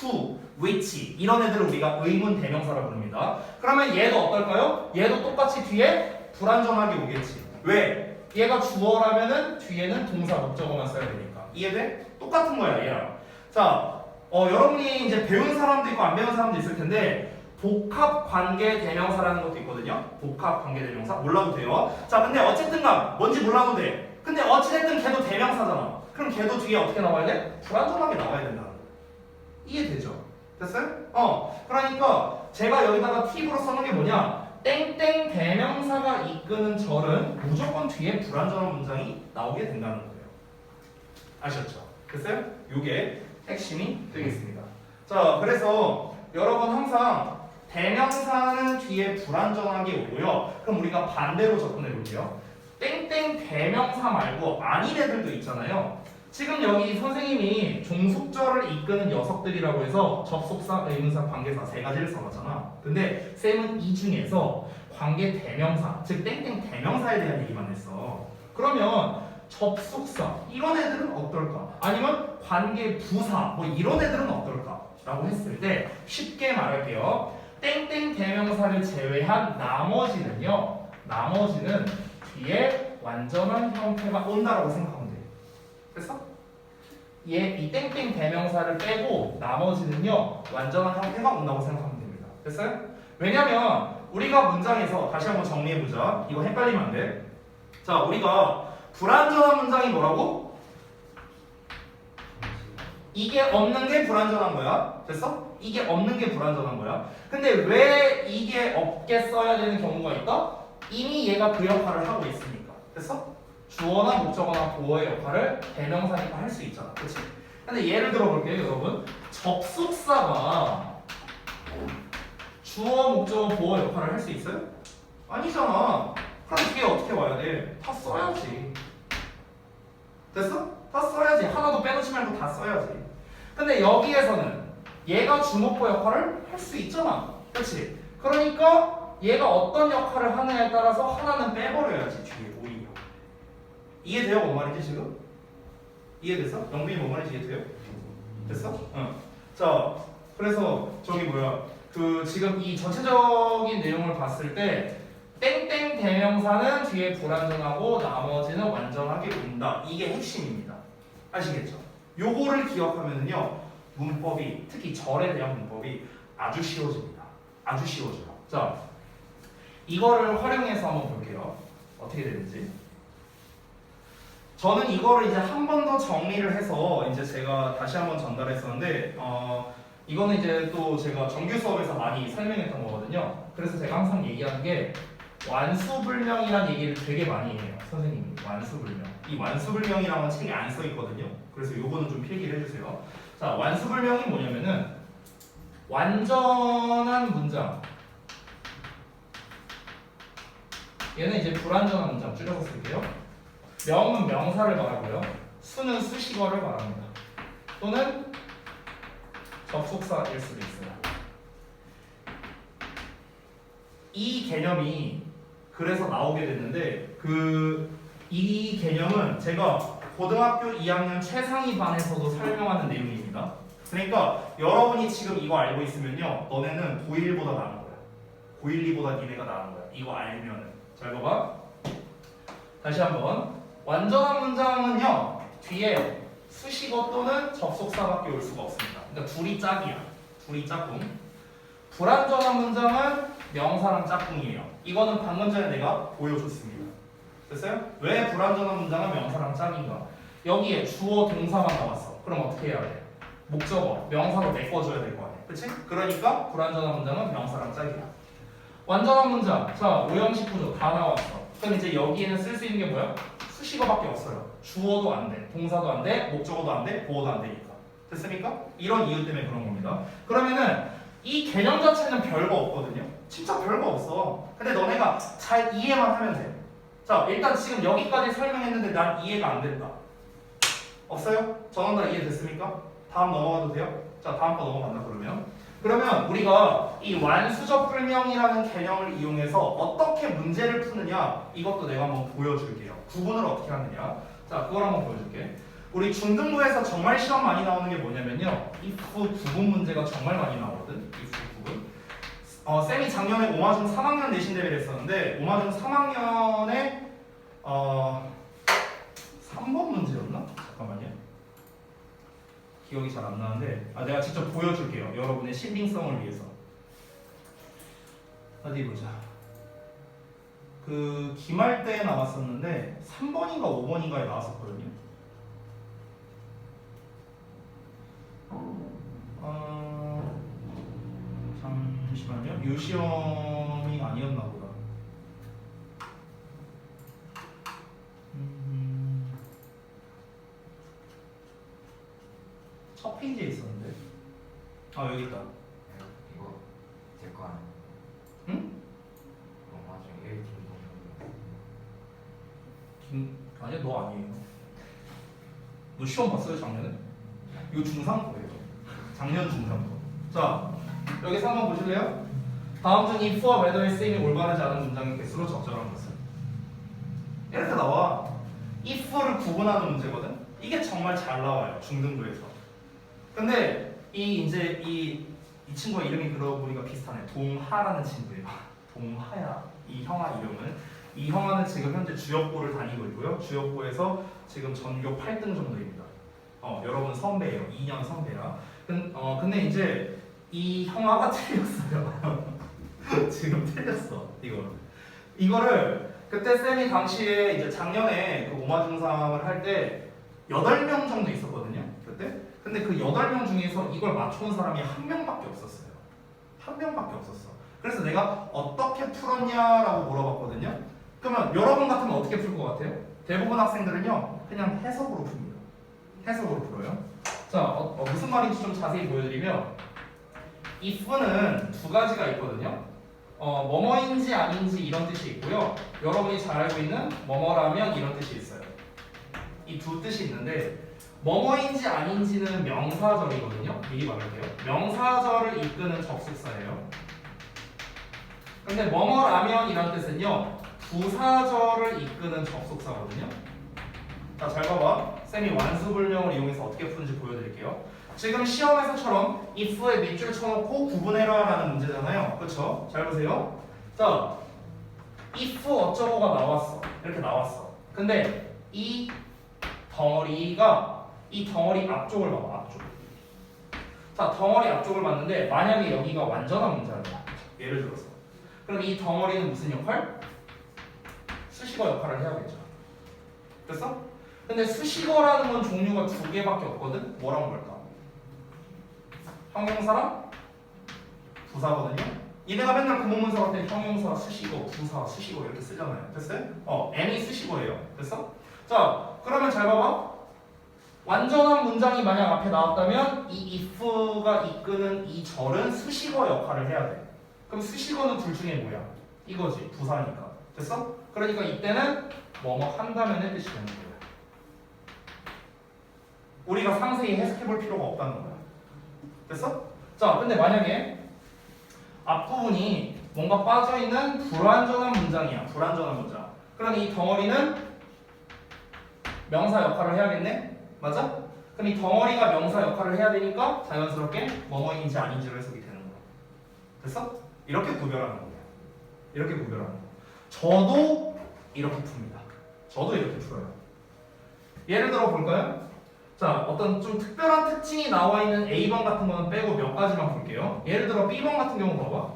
who, which 이런 애들을 우리가 의문 대명사라고 부릅니다. 그러면 얘도 어떨까요? 얘도 똑같이 뒤에 불완전하게 오겠지. 왜? 얘가 주어라면은 뒤에는 동사 목적어만 써야 되니까. 이해돼? 똑같은 거야 얘랑. 자, 여러분이 이제 배운 사람도 있고 안 배운 사람도 있을 텐데 복합 관계 대명사라는 것도 있거든요. 복합 관계 대명사 몰라도 돼요. 자, 근데 어쨌든간 뭔지 몰라도 돼. 근데 어찌됐든 걔도 대명사잖아. 그럼 걔도 뒤에 어떻게 나와야 돼? 불완전하게 나와야 된다는 거야. 이해되죠? 됐어요? 그러니까 제가 여기다가 팁으로 써놓은 게 뭐냐? 땡땡 대명사가 이끄는 절은 무조건 뒤에 불완전한 문장이 나오게 된다는 거예요. 아셨죠? 됐어요? 요게 핵심이 되겠습니다. 자, 그래서 여러분 항상 대명사는 뒤에 불완전하게 오고요. 그럼 우리가 반대로 접근해 볼게요. 땡땡 대명사 말고 아닌 애들도 있잖아요. 지금 여기 선생님이 종속절을 이끄는 녀석들이라고 해서 접속사, 의문사, 관계사 세 가지를 써봤잖아. 근데 쌤은 이 중에서 관계 대명사, 즉 땡땡 대명사에 대한 얘기만 했어. 그러면 접속사 이런 애들은 어떨까? 아니면 관계 부사 뭐 이런 애들은 어떨까? 라고 했을 때 쉽게 말할게요. 땡땡 대명사를 제외한 나머지는 뒤에 완전한 형태가 온다라고 생각하면 돼요. 됐어? 이 땡땡 대명사를 빼고 나머지는요 완전한 형태가 온다고 생각하면 됩니다. 됐어요? 왜냐면 우리가 문장에서 다시 한번 정리해보자. 이거 헷갈리면 안 돼. 자, 우리가 불완전한 문장이 뭐라고? 이게 없는 게 불완전한 거야. 됐어? 이게 없는 게 불완전한 거야. 근데 왜 이게 없게 써야 되는 경우가 있다? 이미 얘가 그 역할을 하고 있으니까. 됐어? 주어나 목적어나 보어의 역할을 대명사니까 할 수 있잖아. 그치? 근데 예를 들어 볼게요, 여러분. 접속사가 주어, 목적어, 보어 역할을 할 수 있어요? 아니잖아. 그럼 뒤에 어떻게 와야 돼? 다 써야지. 됐어? 다 써야지. 하나도 빼놓지 말고 다 써야지. 근데 여기에서는 얘가 주목보 역할을 할 수 있잖아. 그치? 그러니까 얘가 어떤 역할을 하느냐에 따라서 하나는 빼버려야지 뒤에 오히려. 이해돼요? 뭔 말인지 지금? 이해됐어? 영빈이 뭔 말인지 이해돼요? 됐어? 응. 자, 그래서 저기 뭐야 그 지금 이 전체적인 내용을 봤을 때 땡땡 대명사는 뒤에 불완전하고 나머지는 완전하게 온다. 이게 핵심입니다. 아시겠죠? 요거를 기억하면은요 문법이 특히 절에 대한 문법이 아주 쉬워집니다. 아주 쉬워져요. 자, 이거를 활용해서 한번 볼게요. 어떻게 되는지. 저는 이거를 이제 한 번 더 정리를 해서 이제 제가 다시 한번 전달했었는데 이거는 이제 또 제가 정규 수업에서 많이 설명했던 거거든요. 그래서 제가 항상 얘기하는 게 완수불명이라는 얘기를 되게 많이 해요. 선생님이 완수불명. 이 완수불명이라는 책에 안 써 있거든요. 그래서 요거는 좀 필기를 해주세요. 자, 완수불명이 뭐냐면은 완전한 문장. 얘는 이제 불완전한 문장 줄여서 쓸게요. 명은 명사를 말하고요. 수는 수식어를 말합니다. 또는 접속사일 수도 있어요. 이 개념이 그래서 나오게 됐는데 이 개념은 제가 고등학교 2학년 최상위 반에서도 설명하는 내용입니다. 그러니까 여러분이 지금 이거 알고 있으면요 너네는 고1보다 나은 거야. 고1, 2보다 니네가 나은 거야. 이거 알면은. 잘 봐봐. 다시 한번. 완전한 문장은요 뒤에 수식어 또는 접속사밖에 올 수가 없습니다. 그러니까 둘이 짝이야. 둘이 짝꿍. 불완전한 문장은 명사랑 짝꿍이에요. 이거는 방금 전에 내가 보여줬습니다. 됐어요? 왜 불완전한 문장은 명사랑 짝인가? 여기에 주어 동사만 나왔어. 그럼 어떻게 해야 돼? 목적어, 명사로 메꿔줘야 될 거 아니야. 그치? 그러니까 불완전한 문장은 명사랑 짝이야. 완전한 문장. 자, 오형식 구조 다 나왔어. 그럼 이제 여기에는 쓸 수 있는 게 뭐야? 수식어밖에 없어요. 주어도 안 돼, 동사도 안 돼, 목적어도 안 돼, 보어도 안 되니까. 됐습니까? 이런 이유 때문에 그런 겁니다. 그러면은 이 개념 자체는 별거 없거든요. 진짜 별거 없어. 근데 너네가 잘 이해만 하면 돼. 자, 일단 지금 여기까지 설명했는데 난 이해가 안 된다. 없어요? 전원 다 이해됐습니까? 다음 넘어가도 돼요? 자, 다음 거 넘어간다 그러면 우리가 이 완수적 불명이라는 개념을 이용해서 어떻게 문제를 푸느냐 이것도 내가 한번 보여줄게요. 구분을 어떻게 하느냐. 자, 그걸 한번 보여줄게. 우리 중등부에서 정말 시험 많이 나오는 게 뭐냐면요. if 구분 문제가 정말 많이 나오거든. if 구분. 쌤이 작년에 오마중 3학년 내신 대회를 했었는데 오마중 3학년에 3번 문제였나? 잠깐만요. 기억이 잘 안 나는데 내가 직접 보여줄게요. 여러분의 신빙성을 위해서. 어디 보자. 그 기말 때 나왔었는데 3번인가 5번인가에 나왔었거든요. 잠시만요. 유시험이 아니었나 보다. 첫 페이지에 있었는데. 여기 있다. 이거 제 거 아니야? 응? 나중에 1팀 아니야, 너 아니에요. 너 시험 봤어요 작년에? 이거 중3 거예요. 작년 중3 거. 자, 여기서 한번 보실래요? 다음 중 if와 whether의 쓰임이 올바르지 않은 문장의 개수로 적절한 것은? 이렇게 나와. if를 구분하는 문제거든. 이게 정말 잘 나와요 중등부에서. 근데 이 친구의 이름이 그러고 보니까 비슷하네. 동하라는 친구예요. 동하야. 이 형아 이름은. 이 형아는 지금 현재 주역고를 다니고 있고요. 주역고에서 지금 전교 8등 정도입니다. 여러분 선배예요. 2년 선배라. 근데 이제 이 형아가 틀렸어요. 지금 틀렸어. 이거를 그때 쌤이 당시에 이제 작년에 그 오마중상을 할 때 8명 정도 있었거든요. 그때. 근데 그 8명 중에서 이걸 맞춰온 사람이 한 명밖에 없었어요. 한 명밖에 없었어. 그래서 내가 어떻게 풀었냐라고 물어봤거든요. 그러면 여러분 같으면 어떻게 풀 것 같아요? 대부분 학생들은요 그냥 해석으로 풉니다. 해석으로 풀어요. 자, 무슨 말인지 좀 자세히 보여드리면 if는 두 가지가 있거든요. 뭐뭐인지 아닌지 이런 뜻이 있고요. 여러분이 잘 알고 있는 뭐뭐라면 이런 뜻이 있어요. 이 두 뜻이 있는데 뭐뭐인지 아닌지는 명사절이거든요. 미리 말할게요. 명사절을 이끄는 접속사예요. 근데 뭐뭐라면 이런 뜻은요 부사절을 이끄는 접속사거든요. 자, 잘 봐봐. 쌤이 완수불명을 이용해서 어떻게 푸는지 보여드릴게요. 지금 시험에서처럼 if에 밑줄 쳐놓고 구분해라 라는 문제잖아요. 그쵸? 잘 보세요. 자, if 어쩌고가 나왔어. 이렇게 나왔어. 근데 이 덩어리 앞쪽을 봐봐. 앞쪽. 자, 덩어리 앞쪽을 봤는데 만약에 여기가 완전한 문제야. 예를 들어서. 그럼 이 덩어리는 무슨 역할? 수식어 역할을 해야겠죠. 됐어? 근데 수식어라는 건 종류가 두 개밖에 없거든? 뭐랑 뭘까? 형용사랑 부사거든요? 얘네가 맨날 구문문서 할 때 형용사, 수식어, 부사, 수식어 이렇게 쓰잖아요. 됐어요? N이 수식어예요. 됐어? 자, 그러면 잘 봐봐. 완전한 문장이 만약 앞에 나왔다면 이 if가 이끄는 이 절은 수식어 역할을 해야 돼. 그럼 수식어는 둘 중에 뭐야? 이거지. 부사니까. 됐어? 그러니까 이때는 뭐뭐 한다면의 뜻이 되는 거야. 우리가 상세히 해석해볼 필요가 없다는 거야. 됐어? 자, 근데 만약에 앞부분이 뭔가 빠져있는 불완전한 문장이야. 불완전한 문장. 그럼 이 덩어리는 명사 역할을 해야겠네? 맞아? 그럼 이 덩어리가 명사 역할을 해야 되니까 자연스럽게 뭐뭐인지 아닌지로 해석이 되는 거야. 됐어? 이렇게 구별하는 거야. 이렇게 구별하는 거. 저도 이렇게 풉니다. 저도 이렇게 풀어요. 예를 들어 볼까요? 자, 어떤 좀 특별한 특징이 나와 있는 A번 같은 거는 빼고 몇 가지만 볼게요. 예를 들어 B번 같은 경우 봐봐.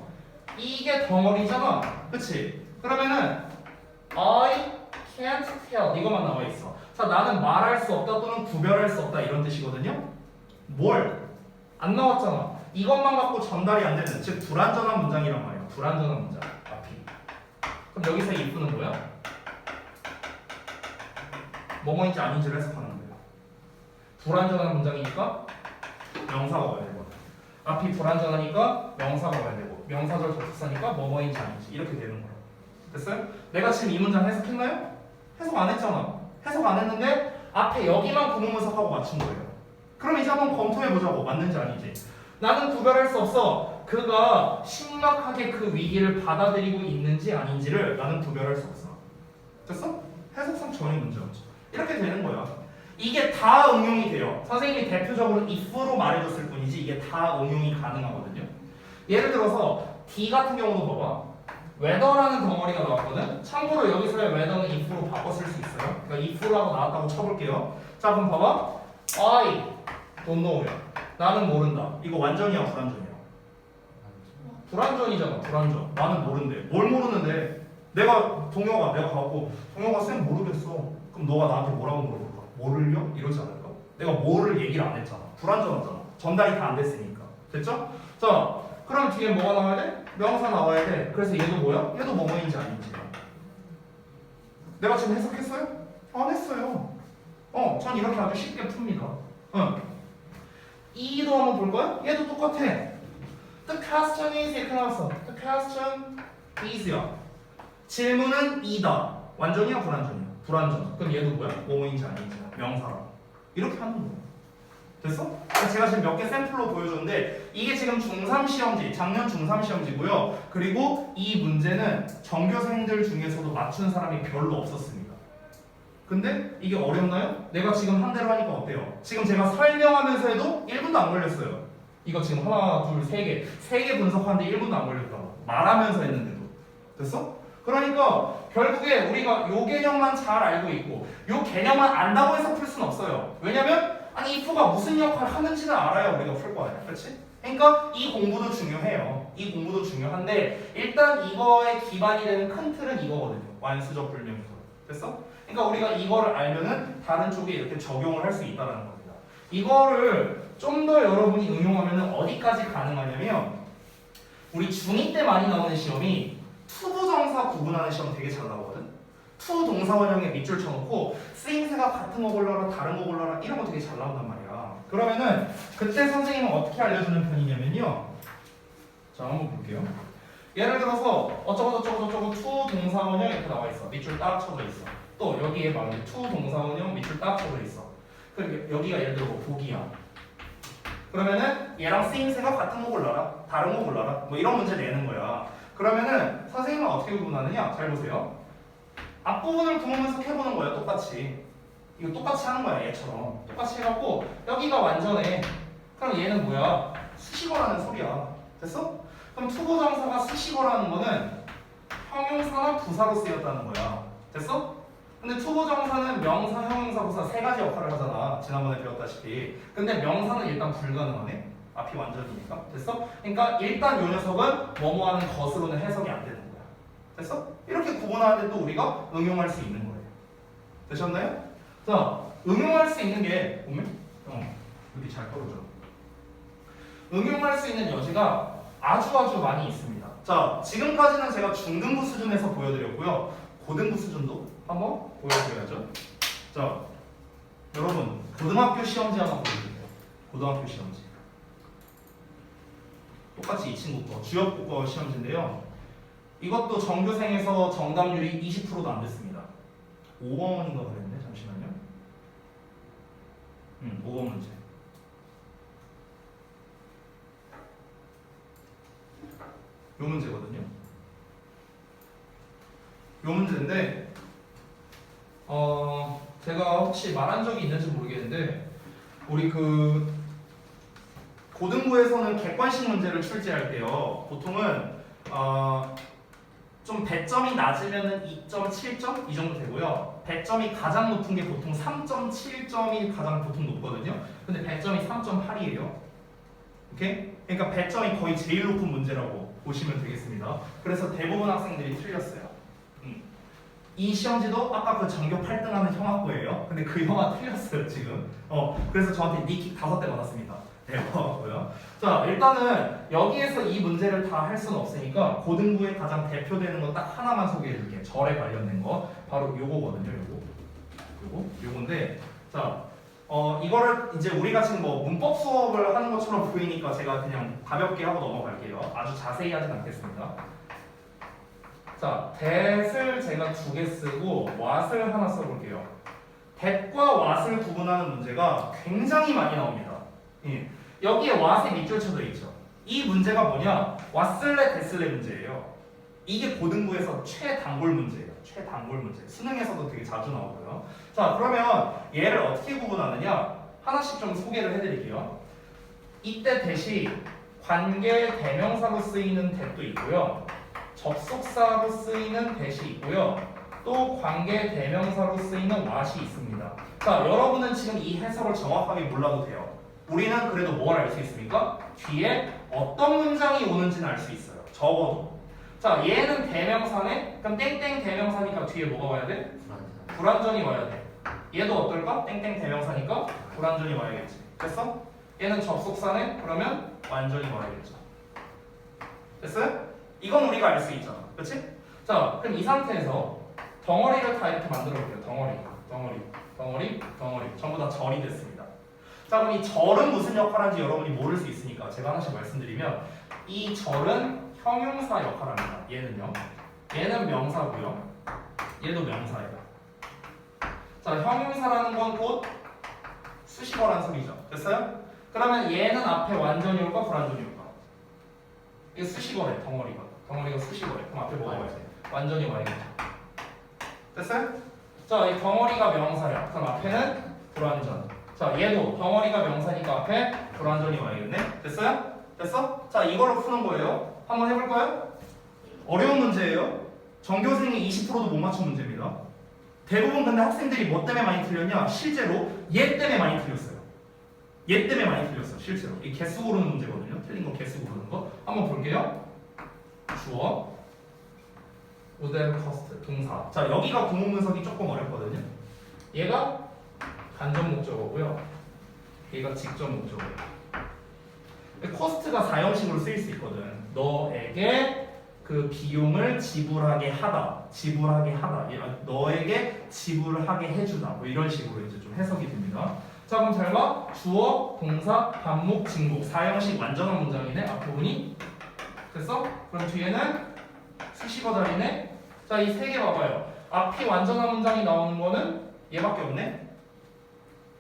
이게 덩어리잖아. 그치? 그러면은 I can't tell 이것만 나와 있어. 자, 나는 말할 수 없다 또는 구별할 수 없다 이런 뜻이거든요. 뭘? 안 나왔잖아. 이것만 갖고 전달이 안 되는, 즉 불완전한 문장이란 말이야. 불완전한 문장. 앞이. 그럼 여기서 if는 뭐야? 뭐뭐인지 아닌지를 해석하는 거야. 불완전한 문장이니까 명사가 와야 되고, 앞이 불완전하니까 명사가 와야 되고, 명사절 접속사니까 뭐뭐인지 아닌지 이렇게 되는 거야. 됐어요? 내가 지금 이 문장 해석했나요? 해석 안 했잖아. 해석 안 했는데 앞에 여기만 구문분석하고 맞춘 거예요. 그럼 이제 한번 검토해보자고. 맞는지 아닌지. 나는 구별할 수 없어. 그가 심각하게 그 위기를 받아들이고 있는지 아닌지를 나는 구별할 수 없어. 됐어? 해석상 전혀 문제 없죠. 이렇게 되는 거야. 이게 다 응용이 돼요. 선생님이 대표적으로 if로 말해줬을 뿐이지 이게 다 응용이 가능하거든요. 예를 들어서 D 같은 경우도 봐봐. whether라는 덩어리가 나왔거든. 참고로 여기서의 whether는 if로 바꿔 쓸 수 있어요. 그러니까 if라고 나왔다고 쳐볼게요. 자 그럼 봐봐. I don't know야. 나는 모른다. 이거 완전이야 불완전이야? 불완전이잖아. 불완전. 나는 모른대. 뭘 모르는데? 내가 가고 동혁아 쌤 모르겠어. 그럼 너가 나한테 뭐라고 물어볼까? 모를요? 이러지 않을까? 내가 뭐를 얘기를 안 했잖아. 불완전하잖아. 전달이 다 안 됐으니까. 됐죠? 자 그럼 뒤에 뭐가 나와야 돼? 명사 나와야 돼. 그래서 얘도 뭐야? 얘도 뭐뭐인지 아닌지. 내가 지금 해석했어요? 안 했어요. 전 이렇게 아주 쉽게 풉니다. 이도 한번 볼 거야? 얘도 똑같아. The question is 이렇게 나왔어. The question is야. 질문은 이다. 완전이야 불완전이야? 불완전. 그럼 얘도 뭐야? 뭐뭐인지 아닌지. 명사라. 이렇게 하는 거야. 됐어? 제가 지금 몇 개 샘플로 보여줬는데 이게 지금 중3 시험지, 작년 중3 시험지고요. 그리고 이 문제는 전교생들 중에서도 맞춘 사람이 별로 없었습니다. 근데 이게 어렵나요? 내가 지금 한 대로 하니까 어때요? 지금 제가 설명하면서 해도 1분도 안 걸렸어요. 이거 지금 하나, 둘, 세 개 분석하는데 1분도 안 걸렸다고. 말하면서 했는데도. 됐어? 그러니까 결국에 우리가 요 개념만 잘 알고 있고 요 개념만 안다고 해서 풀 수는 없어요. 왜냐면 아니 if가 무슨 역할을 하는지는 알아야 우리가 풀 거 아니야. 그렇지? 그러니까 이 공부도 중요해요. 이 공부도 중요한데 일단 이거의 기반이 되는 큰 틀은 이거거든요. 완수적 불명령. 됐어? 그러니까 우리가 이거를 알면은 다른 쪽에 이렇게 적용을 할 수 있다는 겁니다. 이거를 좀 더 여러분이 응용하면은 어디까지 가능하냐면 우리 중2 때 많이 나오는 시험이 투부정사 구분하는 시험 되게 잘 나오거든. 투 동사원형에 밑줄 쳐놓고 쓰임새가 같은 거 골라라 다른 거 골라라 이런 거 되게 잘 나온단 말이야. 그러면은 그때 선생님은 어떻게 알려주는 편이냐면요. 자 한번 볼게요. 예를 들어서 어쩌고 투 동사원형 이렇게 나와 있어. 밑줄 딱 쳐져 있어. 또 여기에 막 투 동사원형 밑줄 딱 쳐져 있어. 그럼 여기가 예를 들어 뭐 보기야. 그러면은 얘랑 쓰임새가 같은 거 골라라 다른 거 골라라 뭐 이런 문제 내는 거야. 그러면은 선생님은 어떻게 구분하느냐? 잘 보세요. 앞부분을 구분해서 해보는 거예요. 똑같이. 이거 똑같이 하는 거야. 얘처럼. 똑같이 해갖고 여기가 완전해. 그럼 얘는 뭐야? 수식어라는 소리야. 됐어? 그럼 투부정사가 수식어라는 거는 형용사나 부사로 쓰였다는 거야. 됐어? 근데 투부정사는 명사, 형용사, 부사 세 가지 역할을 하잖아. 지난번에 배웠다시피. 근데 명사는 일단 불가능하네. 앞이 완전이니까. 됐어? 그러니까 일단 요 녀석은 뭐뭐 하는 것으로는 해석이 안 되는 거야. 됐어? 이렇게 구분하는데 또 우리가 응용할 수 있는 거예요. 되셨나요? 자, 응용할 수 있는 게 보면 여기 잘 떨어져. 응용할 수 있는 여지가 아주 많이 있습니다. 자, 지금까지는 제가 중등부 수준에서 보여드렸고요. 고등부 수준도 한번 보여드려야죠. 자, 여러분 고등학교 시험지 한번 보여드릴게요. 고등학교 시험지. 똑같이 이 친구 거 주역국어 시험지인데요. 이것도 전교생에서 정답률이 20%도 안 됐습니다. 5번인가 그랬네. 잠시만요. 5번 문제. 요 문제거든요. 요 문제인데 제가 혹시 말한 적이 있는지 모르겠는데 우리 그 고등부에서는 객관식 문제를 출제할 때요. 보통은 좀 배점이 낮으면은 2.7점 이 정도 되고요. 배점이 가장 높은 게 보통 3.7점이 가장 보통 높거든요. 근데 배점이 3.8이에요. 오케이? 그러니까 배점이 거의 제일 높은 문제라고 보시면 되겠습니다. 그래서 대부분 학생들이 틀렸어요. 이 시험지도 아까 그 전교 8등하는 형아 거예요. 근데 그 형아 틀렸어요 지금. 그래서 저한테 니킥 5대 받았습니다. 대박이고요. 자, 일단은 여기에서 이 문제를 다 할 수는 없으니까 고등부에 가장 대표되는 거 딱 하나만 소개해 줄게요. 절에 관련된 거. 바로 요거거든요. 요건데 자, 이거를 이제 우리가 지금 뭐 문법 수업을 하는 것처럼 보이니까 제가 그냥 가볍게 하고 넘어갈게요. 아주 자세히 하진 않겠습니다. 자, that을 제가 2개 쓰고 what을 하나 써볼게요. that과 what을 구분하는 문제가 굉장히 많이 나옵니다. 예. 여기에 what에 밑줄 쳐져 있죠. 이 문제가 뭐냐? what을래 that을래 문제예요. 이게 고등부에서 최단골 문제예요. 최단골 문제. 수능에서도 되게 자주 나오고요. 자, 그러면 얘를 어떻게 구분하느냐? 하나씩 좀 소개를 해드릴게요. 이때 that이 관계 대명사로 쓰이는 that도 있고요. 접속사로 쓰이는 that이 있고요. 또 관계 대명사로 쓰이는 what이 있습니다. 자, 여러분은 지금 이 해석을 정확하게 몰라도 돼요. 우리는 그래도 뭘 알 수 있습니까? 뒤에 어떤 문장이 오는지는 알 수 있어요. 적어도. 자, 얘는 대명사네? 그럼 땡땡 대명사니까 뒤에 뭐가 와야 돼? 불완전이 와야 돼. 얘도 어떨까? 땡땡 대명사니까 불완전이 와야겠지. 됐어? 얘는 접속사네? 그러면 완전히 와야겠죠. 됐어요? 이건 우리가 알 수 있잖아. 그렇지? 자, 그럼 이 상태에서 덩어리를 다 이렇게 만들어 볼게요. 덩어리. 전부 다 절이 됐습니다. 자, 그럼 이 절은 무슨 역할을 하는지 여러분이 모를 수 있으니까 제가 하나씩 말씀드리면 이 절은 형용사 역할을 합니다. 얘는요. 얘는 명사고요. 얘도 명사예요. 자, 형용사라는 건 곧 수식어란 소리죠. 됐어요? 그러면 얘는 앞에 완전히 올까 불완전히 올까? 이게 수식어래. 덩어리가 수식어래. 그럼 앞에 뭐가 와야 돼? 완전히 와야겠죠. 됐어요? 자, 이 덩어리가 명사야. 그럼 앞에는 불완전. 자, 얘도 덩어리가 명사니까 앞에 불완전이 와야겠네. 됐어요? 됐어? 자, 이걸로 푸는 거예요. 한번 해볼까요? 어려운 문제예요. 전교생이 20%도 못 맞춘 문제입니다. 대부분 근데 학생들이 뭐 때문에 많이 틀렸냐? 실제로 얘 때문에 많이 틀렸어요. 얘 때문에 많이 틀렸어. 실제로. 이 개수 고르는 문제거든요. 틀린 거 개수 고르는 거. 한번 볼게요. 주어 우덴 커스트 동사. 자, 여기가 구문 분석이 조금 어렵거든요. 얘가 간접 목적어고요. 얘가 직접 목적어예요. 코스트가 4형식으로 쓰일 수 있거든. 너에게 그 비용을 지불하게 하다. 너에게 지불하게 해주다. 뭐 이런 식으로 이제 좀 해석이 됩니다. 자, 그럼 잘 봐. 주어, 동사, 반목, 직목 4형식 완전한 문장이네. 앞부분이. 됐어? 그럼 뒤에는 수식어 자리네. 자, 이 세 개 봐봐요. 앞이 완전한 문장이 나오는 거는 얘밖에 없네.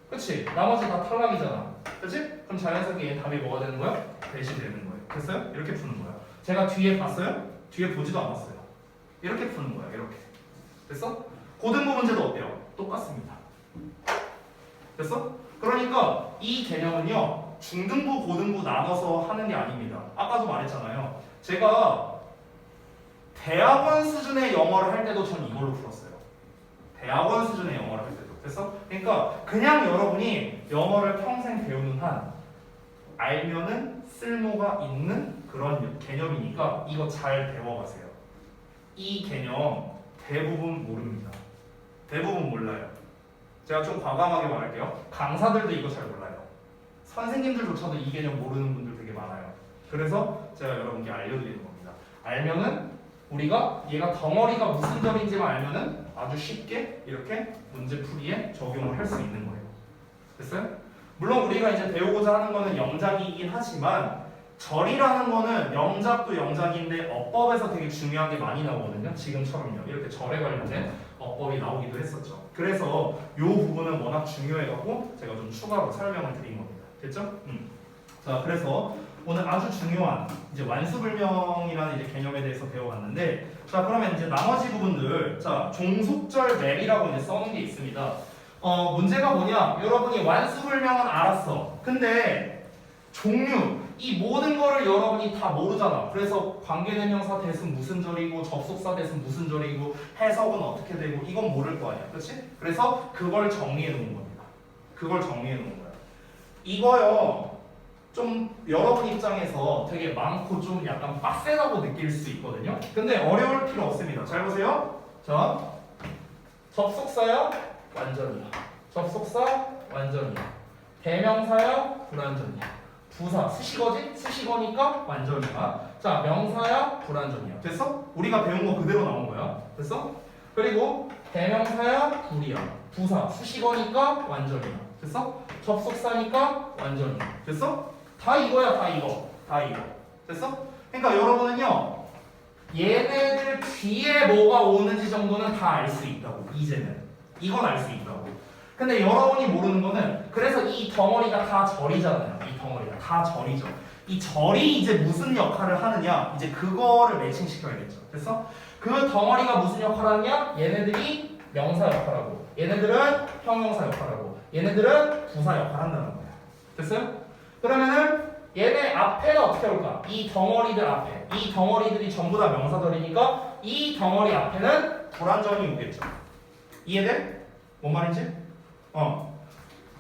그치? 나머지 다 탈락이잖아. 그치? 그럼 자연스럽게 얘 답이 뭐가 되는 거야? 대시 되는 거예요. 됐어요? 이렇게 푸는 거야. 제가 뒤에 봤어요? 뒤에 보지도 않았어요. 이렇게 푸는 거야. 이렇게. 됐어? 고등부 문제도 어때요? 똑같습니다. 됐어? 그러니까 이 개념은요, 중등부, 고등부 나눠서 하는 게 아닙니다. 아까도 말했잖아요. 제가 대학원 수준의 영어를 할 때도 전 이걸로 풀었어요. 대학원 수준의 영어를 할 때도. 됐어? 그러니까 그냥 여러분이 영어를 평생 배우는 한 알면은 쓸모가 있는 그런 개념이니까 이거 잘 배워가세요. 이 개념 대부분 모릅니다. 대부분 몰라요. 제가 좀 과감하게 말할게요. 강사들도 이거 잘 몰라요. 선생님들조차도 이 개념 모르는 분들 되게 많아요. 그래서 제가 여러분께 알려드리는 겁니다. 알면은 우리가 얘가 덩어리가 무슨 절인지만 알면은 아주 쉽게 이렇게 문제풀이에 적용을 할 수 있는 거예요. 됐어요? 물론 우리가 이제 배우고자 하는 거는 영작이긴 하지만 절이라는 거는 영작도 영작인데 어법에서 되게 중요한 게 많이 나오거든요. 지금처럼요. 이렇게 절에 관련된 어법이 나오기도 했었죠. 그래서 이 부분은 워낙 중요해갖고 제가 좀 추가로 설명을 드린 겁니다. 됐죠? 자, 그래서 오늘 아주 중요한 이제 완수불명이라는 이제 개념에 대해서 배워봤는데, 자, 그러면 이제 나머지 부분들, 자, 종속절 맵이라고 이제 써놓은 게 있습니다. 문제가 뭐냐? 여러분이 완수불명은 알았어. 근데 종류, 이 모든 거를 여러분이 다 모르잖아. 그래서 관계대명사 대신 무슨 절이고 접속사 대신 무슨 절이고 해석은 어떻게 되고 이건 모를 거 아니야. 그렇지? 그래서 그걸 정리해 놓은 겁니다. 그걸 정리해 놓은 거야. 이거요. 좀 여러분 입장에서 되게 많고 좀 약간 빡세다고 느낄 수 있거든요. 근데 어려울 필요 없습니다. 잘 보세요. 자, 접속사야 완전이야. 접속사 완전이야. 대명사야 불완전이야. 부사 수식어지? 수식어니까 완전이야. 자, 명사야 불완전이야. 됐어? 우리가 배운 거 그대로 나온 거야. 됐어? 그리고 대명사야 불이야. 부사 수식어니까 완전이야. 됐어? 접속사니까 완전이야. 됐어? 다 이거야. 다 이거. 됐어? 그러니까 여러분은요, 얘네들 뒤에 뭐가 오는지 정도는 다 알 수 있다고. 이제는 이건 알 수 있다고. 근데 여러분이 모르는 거는 그래서 이 덩어리가 다 절이잖아요. 이 덩어리가 다 절이죠. 이 절이 이제 무슨 역할을 하느냐, 이제 그거를 매칭시켜야겠죠. 됐어? 그 덩어리가 무슨 역할을 하느냐? 얘네들이 명사 역할하고, 얘네들은 형용사 역할하고, 얘네들은 부사 역할을 한다는 거야. 됐어요? 그러면은 얘네 앞에는 어떻게 올까? 이 덩어리들 앞에, 이 덩어리들이 전부 다 명사들이니까 이 덩어리 앞에는 불완전이 오겠죠. 이해돼? 뭔 말인지?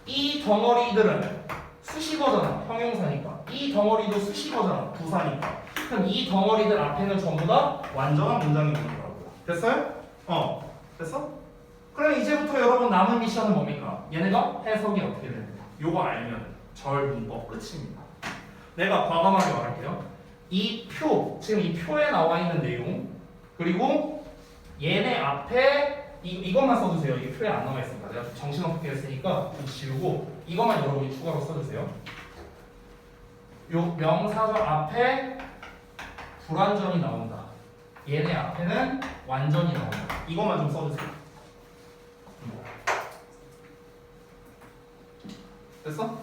이 덩어리들은 수식어잖아. 형용사니까. 이 덩어리도 수식어잖아. 부사니까. 그럼 이 덩어리들 앞에는 전부 다 완전한 문장이 오는 거라고요. 됐어요? 됐어? 그럼 이제부터 여러분 남은 미션은 뭡니까? 얘네가 해석이 어떻게 되는가? 요거 알면 절 문법 끝입니다. 내가 과감하게 말할게요. 이 표, 지금 이 표에 나와 있는 내용, 그리고 얘네 앞에 이것만 써주세요. 이게 표에 안 나와 있습니다. 내가 좀 정신없게 했으니까 좀 지우고 이것만 여러분이 추가로 써주세요. 요 명사절 앞에 불완전이 나온다. 얘네 앞에는 완전이 나온다. 이것만 좀 써주세요. 됐어?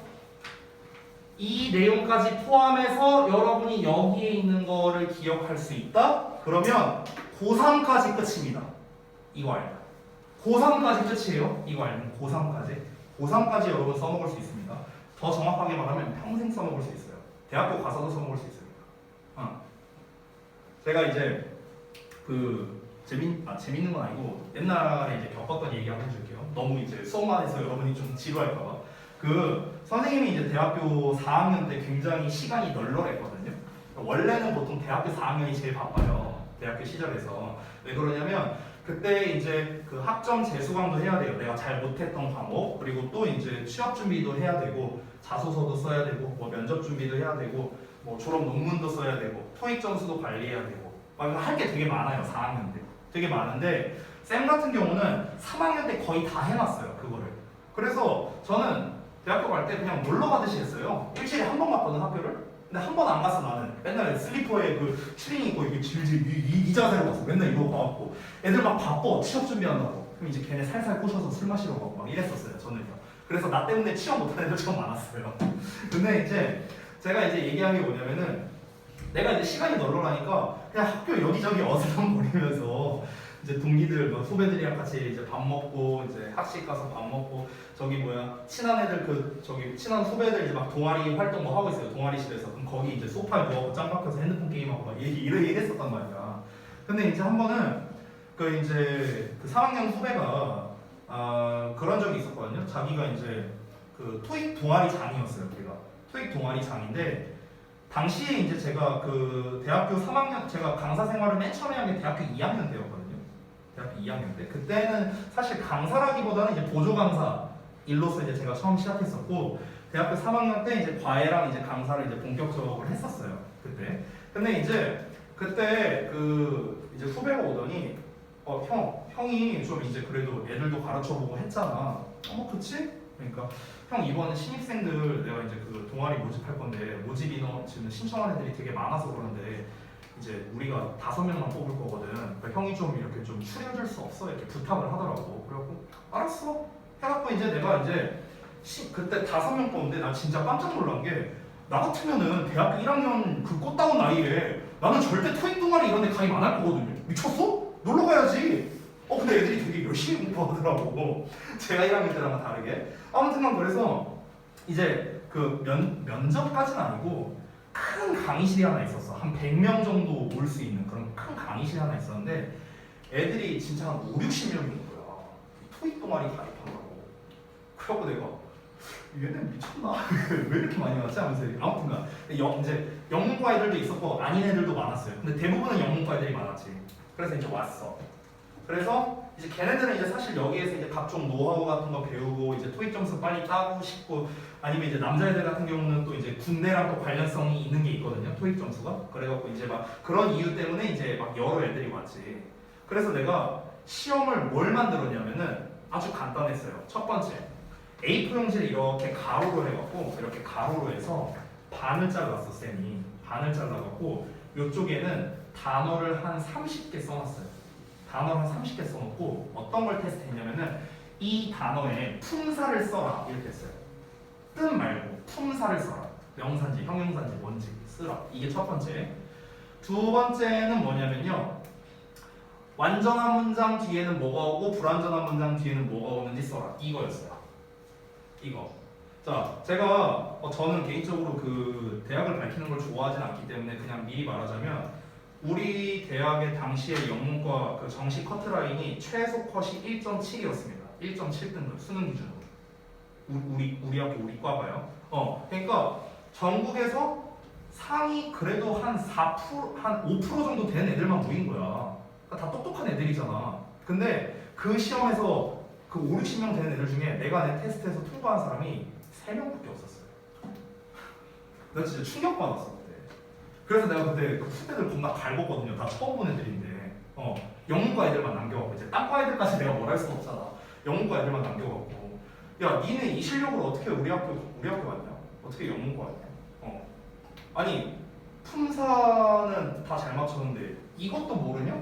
이 내용까지 포함해서 여러분이 여기에 있는 거를 기억할 수 있다? 그러면 고3까지 끝입니다. 이거 알면. 고3까지 끝이에요. 이거 알면 고3까지. 고3까지 여러분 써먹을 수 있습니다. 더 정확하게 말하면 평생 써먹을 수 있어요. 대학교 가서도 써먹을 수 있습니다. 제가 이제 재밌는 건 아니고 옛날에 이제 겪었던 얘기 한번 해줄게요. 너무 이제 수업만 해서 여러분이 좀 지루할까봐. 선생님이 이제 대학교 4학년 때 굉장히 시간이 널널했거든요. 원래는 보통 대학교 4학년이 제일 바빠요. 대학교 시절에서. 왜 그러냐면 그때 이제 그 학점 재수강도 해야 돼요. 내가 잘 못했던 과목, 그리고 또 이제 취업 준비도 해야 되고, 자소서도 써야 되고, 뭐 면접 준비도 해야 되고, 뭐 졸업 논문도 써야 되고, 토익 점수도 관리해야 되고, 막 할 게 되게 많아요. 4학년 때. 되게 많은데 쌤 같은 경우는 3학년 때 거의 다 해놨어요. 그거를. 그래서 저는 대학교 갈 때 그냥 놀러 가듯이 했어요. 일주일에 한 번 갔거든, 학교를. 근데 한 번 안 갔어. 나는 맨날 슬리퍼에 그 추링 입고 이렇게 질질 이 자세로 갔어. 맨날 이러고 가갖고 애들 막 바빠. 취업 준비한다고. 그럼 이제 걔네 살살 꼬셔서 술 마시러 가고 막 이랬었어요. 저는요. 그래서 나 때문에 취업 못한 애들 좀 많았어요. 근데 이제 제가 이제 얘기한 게 뭐냐면은 내가 이제 시간이 널널하니까 그냥 학교 여기저기 어슬렁거리면서 이제 동기들, 뭐 후배들이랑 같이 이제 밥 먹고, 이제 학식 가서 밥 먹고, 친한 애들 친한 후배들 이제 막 동아리 활동 뭐 하고 있어요. 동아리실에서. 그럼 거기 이제 소파에 누워서 짱 박혀서 핸드폰 게임하고 막 이랬었단 말이야. 근데 이제 한 번은 이제 3학년 후배가 그런 적이 있었거든요. 자기가 이제 그 토익 동아리 장이었어요. 걔가 토익 동아리 장인데 당시에 이제 제가 대학교 3학년, 제가 강사 생활을 맨 처음에 한 게 대학교 2학년 때였거든요. 대학교 2학년 때. 그때는 사실 강사라기보다는 이제 보조 강사 일로서 이제 제가 처음 시작했었고, 대학교 3학년 때 이제 과외랑 이제 강사를 이제 본격적으로 했었어요. 그때. 근데 이제 그때 이제 후배가 오더니 형이 좀 이제 그래도 애들도 가르쳐보고 했잖아. 그치? 그러니까 형 이번에 신입생들 내가 이제 동아리 모집할 건데 모집 인원 지금 신청한 애들이 되게 많아서 그러는데 이제 우리가 5명만 뽑을 거거든. 그러니까 형이 좀 이렇게 좀 추려줄 수 없어? 이렇게 부탁을 하더라고. 그래갖고 알았어. 해갖고 이제 내가 이제 그때 5명 뽑는데 나 진짜 깜짝 놀란 게, 나 같으면은 대학교 1학년 그 꽃다운 나이에 나는 절대 토익 동아리 이런 데 가입 안 할 거거든요. 미쳤어? 놀러 가야지. 근데 애들이 되게 열심히 공부하더라고. 제가 1학년 때랑은 다르게. 아무튼 그래서 이제 면접까지는 아니고 큰 강의실이 하나 있었어. 한 100명 정도 올 수 있는 그런 큰 강의실이 하나 있었는데 애들이 진짜 한 5, 60명이 온 거야. 토익 동아리 가입한다고. 그래갖고 내가 얘네 미쳤나? 왜 이렇게 많이 왔지? 하면서 아무튼간 이제 영문과 애들도 있었고 아닌 애들도 많았어요. 근데 대부분은 영문과 애들이 많았지. 그래서 이제 왔어. 그래서 이제 걔네들은 이제 사실 여기에서 이제 각종 노하우 같은 거 배우고 이제 토익 점수 빨리 따고 싶고, 아니면 이제 남자애들 같은 경우는 또 이제 군대랑 또 관련성이 있는 게 있거든요. 토익 점수가. 그래갖고 이제 막 그런 이유 때문에 이제 막 여러 애들이 왔지. 그래서 내가 시험을 뭘 만들었냐면은 아주 간단했어요. 첫 번째, A4 용지를 이렇게 가로로 해갖고 이렇게 가로로 해서 반을 잘랐어. 쌤이 반을 잘라갖고 이쪽에는 단어를 한 30개 써놨어요. 단어를 한 30개 써놓고 어떤 걸 테스트했냐면은 이 단어에 품사를 써라 이렇게 했어요. 뜻 말고 품사를 써라. 명사인지 형용사인지 뭔지 쓰라. 이게 첫 번째. 두 번째는 뭐냐면요. 완전한 문장 뒤에는 뭐가 오고 불완전한 문장 뒤에는 뭐가 오는지 써라. 이거였어요. 이거. 자, 제가 저는 개인적으로 그 대학을 밝히는 걸 좋아하진 않기 때문에 그냥 미리 말하자면 우리 대학의 당시의 영문과 그 정시 커트라인이 최소 컷이 1.7이었습니다. 1.7등급 수능 기준으로. 우리 학교 우리 과가요. 그러니까 전국에서 상위 그래도 한 4%, 한 5% 정도 된 애들만 모인 거야. 그러니까 다 똑똑한 애들이잖아. 근데 그 시험에서 그 5, 60명 되는 애들 중에 내가 내 테스트에서 통과한 사람이 3명밖에 없었어요. 나 진짜 충격받았어 그때. 그래서 내가 그때 그 후배들 겁나 갈궜거든요. 다 처음 본 애들인데 영문과 애들만 남겨갖고 이제 딴과 애들까지 내가 뭘 할 수는 없잖아. 영문과 애들만 남겨갖고 야 니네 이 실력으로 어떻게 우리 학교 왔냐? 어떻게 영문과 왔냐? 아니 품사는 다 잘 맞췄는데 이것도 모르냐?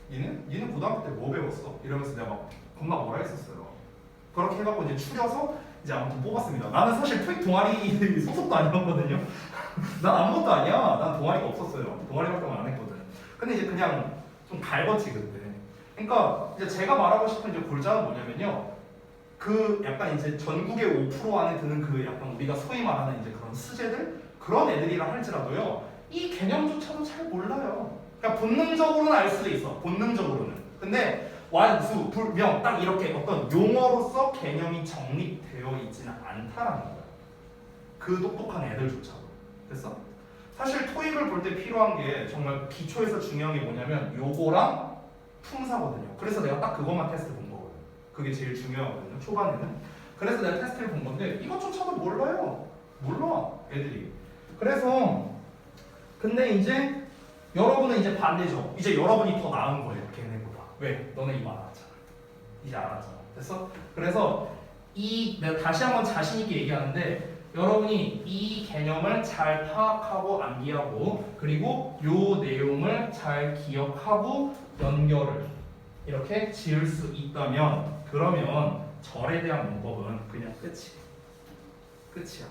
니는 고등학교 때 뭐 배웠어? 이러면서 내가 막 겁나 뭐라 했었어요. 그렇게 해갖고 이제 추려서 이제 아무튼 뽑았습니다. 나는 사실 토익 동아리 소속도 아니었거든요. 난 아무것도 아니야. 난 동아리가 없었어요. 동아리 활동을 안 했거든. 근데 이제 그냥 좀 갈궜지 그때. 그러니까 이제 제가 말하고 싶은 이제 골자는 뭐냐면요. 그 약간 이제 전국의 5% 안에 드는 그 약간 우리가 소위 말하는 이제 그런 스제들 그런 애들이라 할지라도요. 이 개념조차도 잘 몰라요. 그러니까 본능적으로는 알 수도 있어. 본능적으로는. 근데 완수, 불명 딱 이렇게 어떤 용어로서 개념이 정립되어 있지는 않다라는 거야. 그 똑똑한 애들조차도. 됐어? 사실 토익을 볼 때 필요한 게 정말 기초에서 중요한 게 뭐냐면 요거랑 품사거든요. 그래서 내가 딱 그것만 테스트 본 거거든. 그게 제일 중요하거든요. 초반에는. 그래서 내가 테스트를 본 건데 이것조차도 몰라요. 몰라 애들이. 그래서 근데 이제 여러분은 이제 반대죠. 이제 여러분이 더 나은 거예요. 걔네보다. 왜? 너네 이거 알았잖아. 이제 알았잖아. 됐어? 그래서 내가 다시 한번 자신 있게 얘기하는데 여러분이 이 개념을 잘 파악하고 암기하고 그리고 요 내용을 잘 기억하고 연결을 이렇게 지을 수 있다면 그러면 절에 대한 문법은 그냥 끝이야.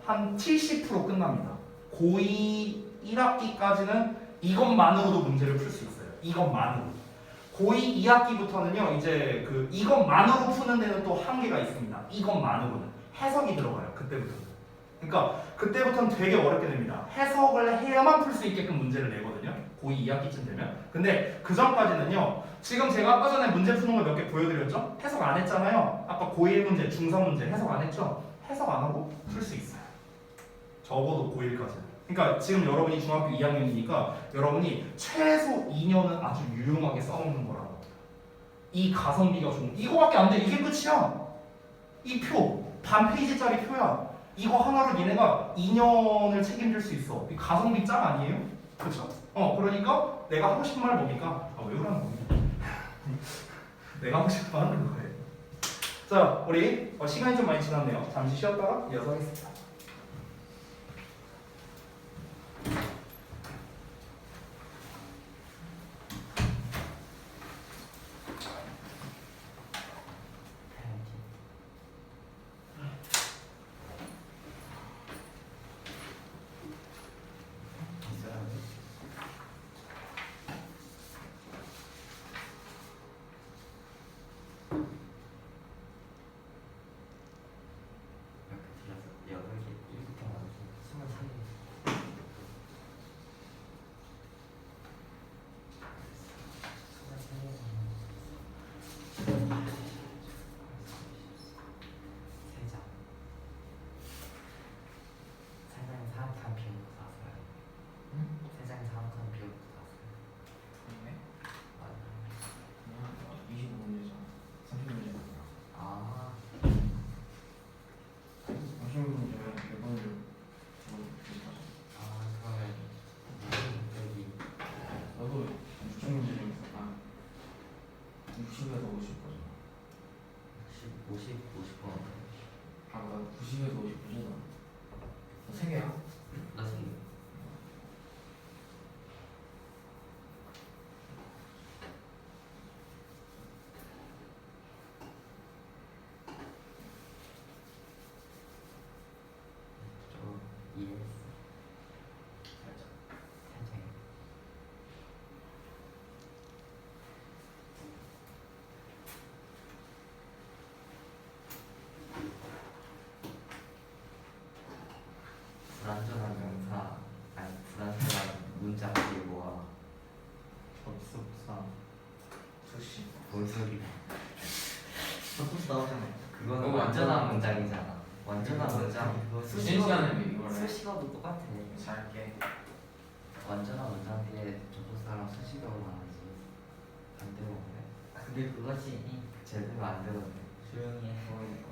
한 70% 끝납니다. 고2 1학기까지는 이것만으로도 문제를 풀 수 있어요. 이것만으로. 고2 2학기부터는요. 이제 그 이것만으로 푸는 데는 또 한계가 있습니다. 이것만으로는 해석이 들어가요. 그때부터는. 그러니까 그때부터는 되게 어렵게 됩니다. 해석을 해야만 풀 수 있게끔 문제를 내거든요. 고2 2학기쯤 되면. 근데 그 전까지는요. 지금 제가 아까 전에 문제 푸는 걸 몇 개 보여드렸죠? 해석 안 했잖아요. 아까 고1 문제, 중3 문제 해석 안 했죠? 해석 안 하고 풀 수 있어요. 적어도 고1까지는. 그러니까 지금 여러분이 중학교 2학년이니까 여러분이 최소 2년은 아주 유용하게 써먹는 거라고. 이 가성비가 좋은 이거밖에 안 돼. 이게 끝이야. 이 표 반 페이지짜리 표야. 이거 하나로 니네가 2년을 책임질 수 있어. 이 가성비 짱 아니에요? 그렇죠? 그러니까 내가 하고 싶은 말 뭡니까? 왜 그러는 겁니까? 내가 하고 싶은 말 하는 거예요. 자, 우리 시간이 좀 많이 지났네요. 잠시 쉬었다가 이어서 하겠습니다. 접속사. 수시. 뭔 소리야? 접속사 나오잖아. 그거는 그거 완전한 완전- 문장이잖아. 완전한 문장. 그거 무슨 시간에 이걸 해? 수식어도 똑같아. 잘게. 완전한 문장 뒤에 접속사랑 수식어로 나오지. 반대로 그래. 그게 그거지. 제대로 안 되던데. 조용히 해.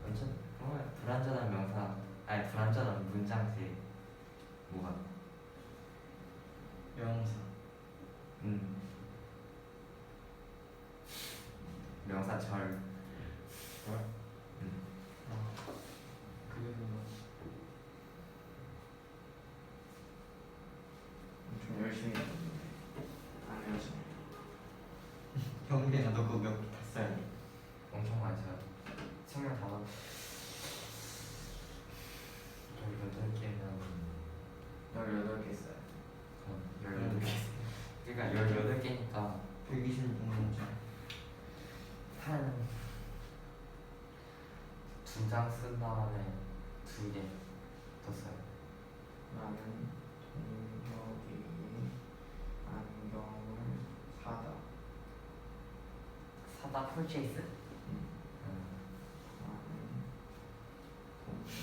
완전 그러면 불완전한 명사 아니 불완전한 문장 뒤에 뭐가? 명사. 명사 절. 그게 그거지. 좀 열심히 했는데 안 열심히. 경빈아 너 그거 몇개 탔어요? 엄청 많이 써요. 생명 다 받. 18개 써요. 18개. 그러니까 18개니까 126문장. 한 2장 쓴 다음에 2개 더 써요. 나는 동혁이 안경을 사다. 사다 폴체이스?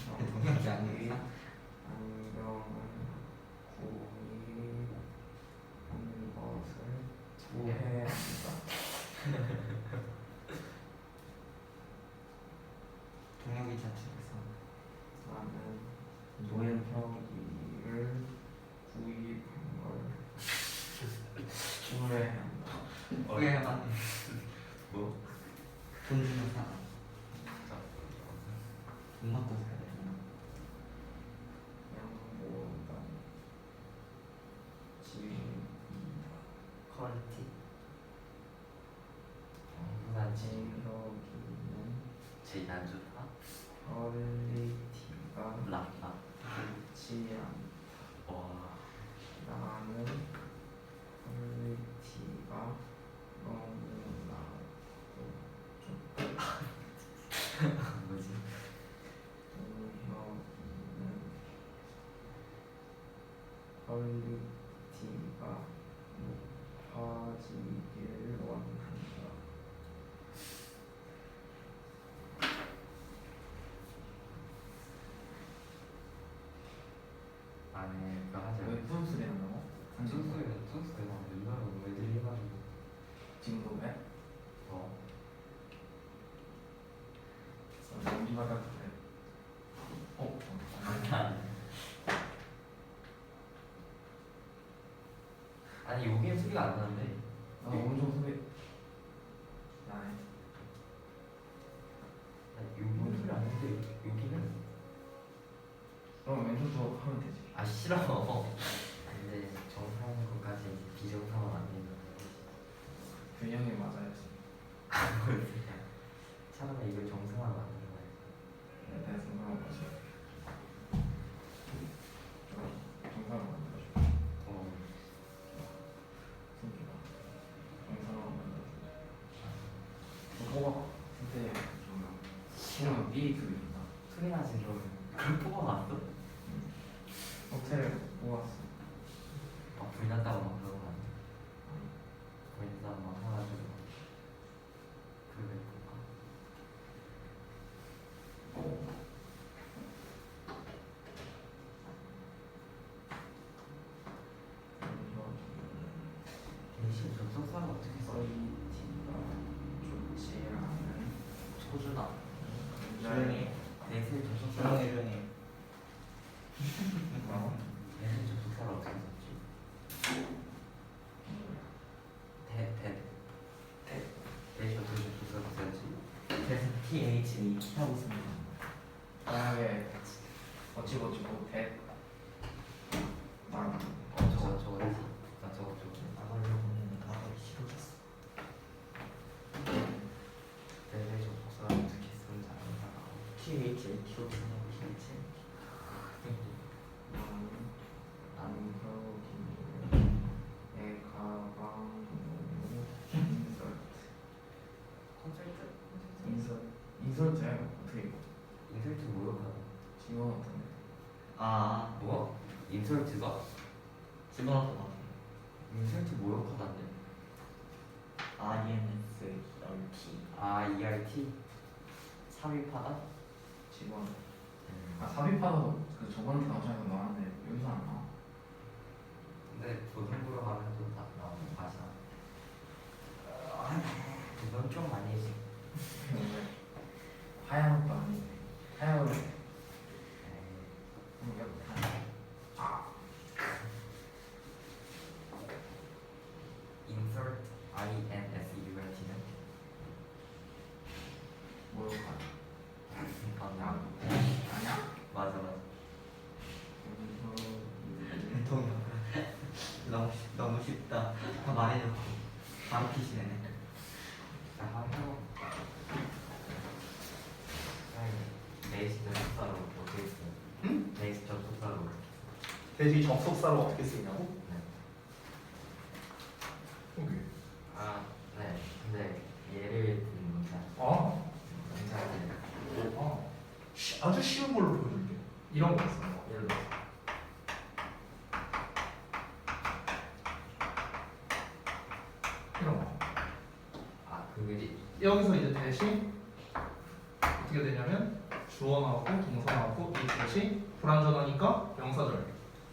나는 동혁이 아니야? 안경을 구입하는 것을 후회한다. 동혁이 자체에서. 나는 동혁이를 구입한 걸 후회한다. 왜 맞네. 뭐? 돈 주는 사람. 돈 받고 사야 돼. 양보다 질이다. 퀄리티? 양보단 질. 진혁이는 제일 안 좋다? 퀄리티가 낮다. 좋지 않다. 와. 나는 퀄리티가 너무나도 좋다. 뭐지? 동혁이는 퀄리티가 높아지길 원한다. 안에 그거 하자. 왜 무슨 소리 난다고? 뚱소리가 누나는 왜 들려가지고. 지금도 왜? 어? 우리 바닥 그래. 아니 여기는 소리가 안 나는데. 나 엄청 소리. 나 아니, 여기는 소리 안 나는데 여기는. 그럼 왼손도 하면 되지. 아 싫어. 근데 정상으로까지 비정상은 안 된다. 균형이 맞아야지. 차라리 이걸 정상화로 만들어 봐야지. 내가 정상을 맞아. 정상을 만들어줘. 어. 승기가 정상을 만들어줘. 뽑아. 근데 그냥 삐 소리 나. 소리 나지 그러면. 그걸 뽑아봤어? 호텔을 뽑았어. 막 불났다고 막 그러고 안 돼. 불났다고 막 해가지고 그걸 왜 볼까? 대신 접속사를 어떻게 써? 퀄리티가 좋지 않은 소준아 조용히. 대신 접속사 조용히 조용히. 뭐라고? 대신 접속사를 어떻게 썼지? 대신 어떻게 접속사를 썼지? 그래서 THE 하고 있습니다. 만약에 어찌고찌고 대 말하면 저거 대신 나 저거 나가려고 했는데 나가기 싫어졌어. 대신 접속사를 어떻게 쓰는지 아는 사람 THE T로 쓰냐고 THE. 내 가방으로 인설트. 인설트야 어떻게 이거? 인설트 뭐야? 집어넣던데. 아 뭐? 인설트가? 집어넣었던 것 같아. 인설트 모욕하던데. INS RT 아 ERT 삽입하다? 직원. 아 삽입하다도 그 저번에 나오자니까 나왔는데 여기서 안 나와. 근데 고등부로 가면 또 다 나오는 과시나. 이건 좀 많이 했어. 하얀 옷도 아니고 하얀 옷. insert INSERT는 뭐가? 아니야. 아니야? 맞아 맞아. 동영 너무 쉽다. 다 말해놓고 바로 피시네. 자 하고. 네이스 접속사로 어떻게 했어? 응? 네이스 접속사로 어떻게 했어? 대시 접속사로 어떻게 쓰이냐고? 네. 여기. 아 네. 근데 예를 든 문장. 아, 문장을 아주 쉬운 걸로 보여줄게. 이런 거 있어. 예를 들어서. 이런 거. 그게 여기서 이제 대신 어떻게 되냐면 주어 나왔고 동사 나왔고 이 대시 불완전하니까 명사절.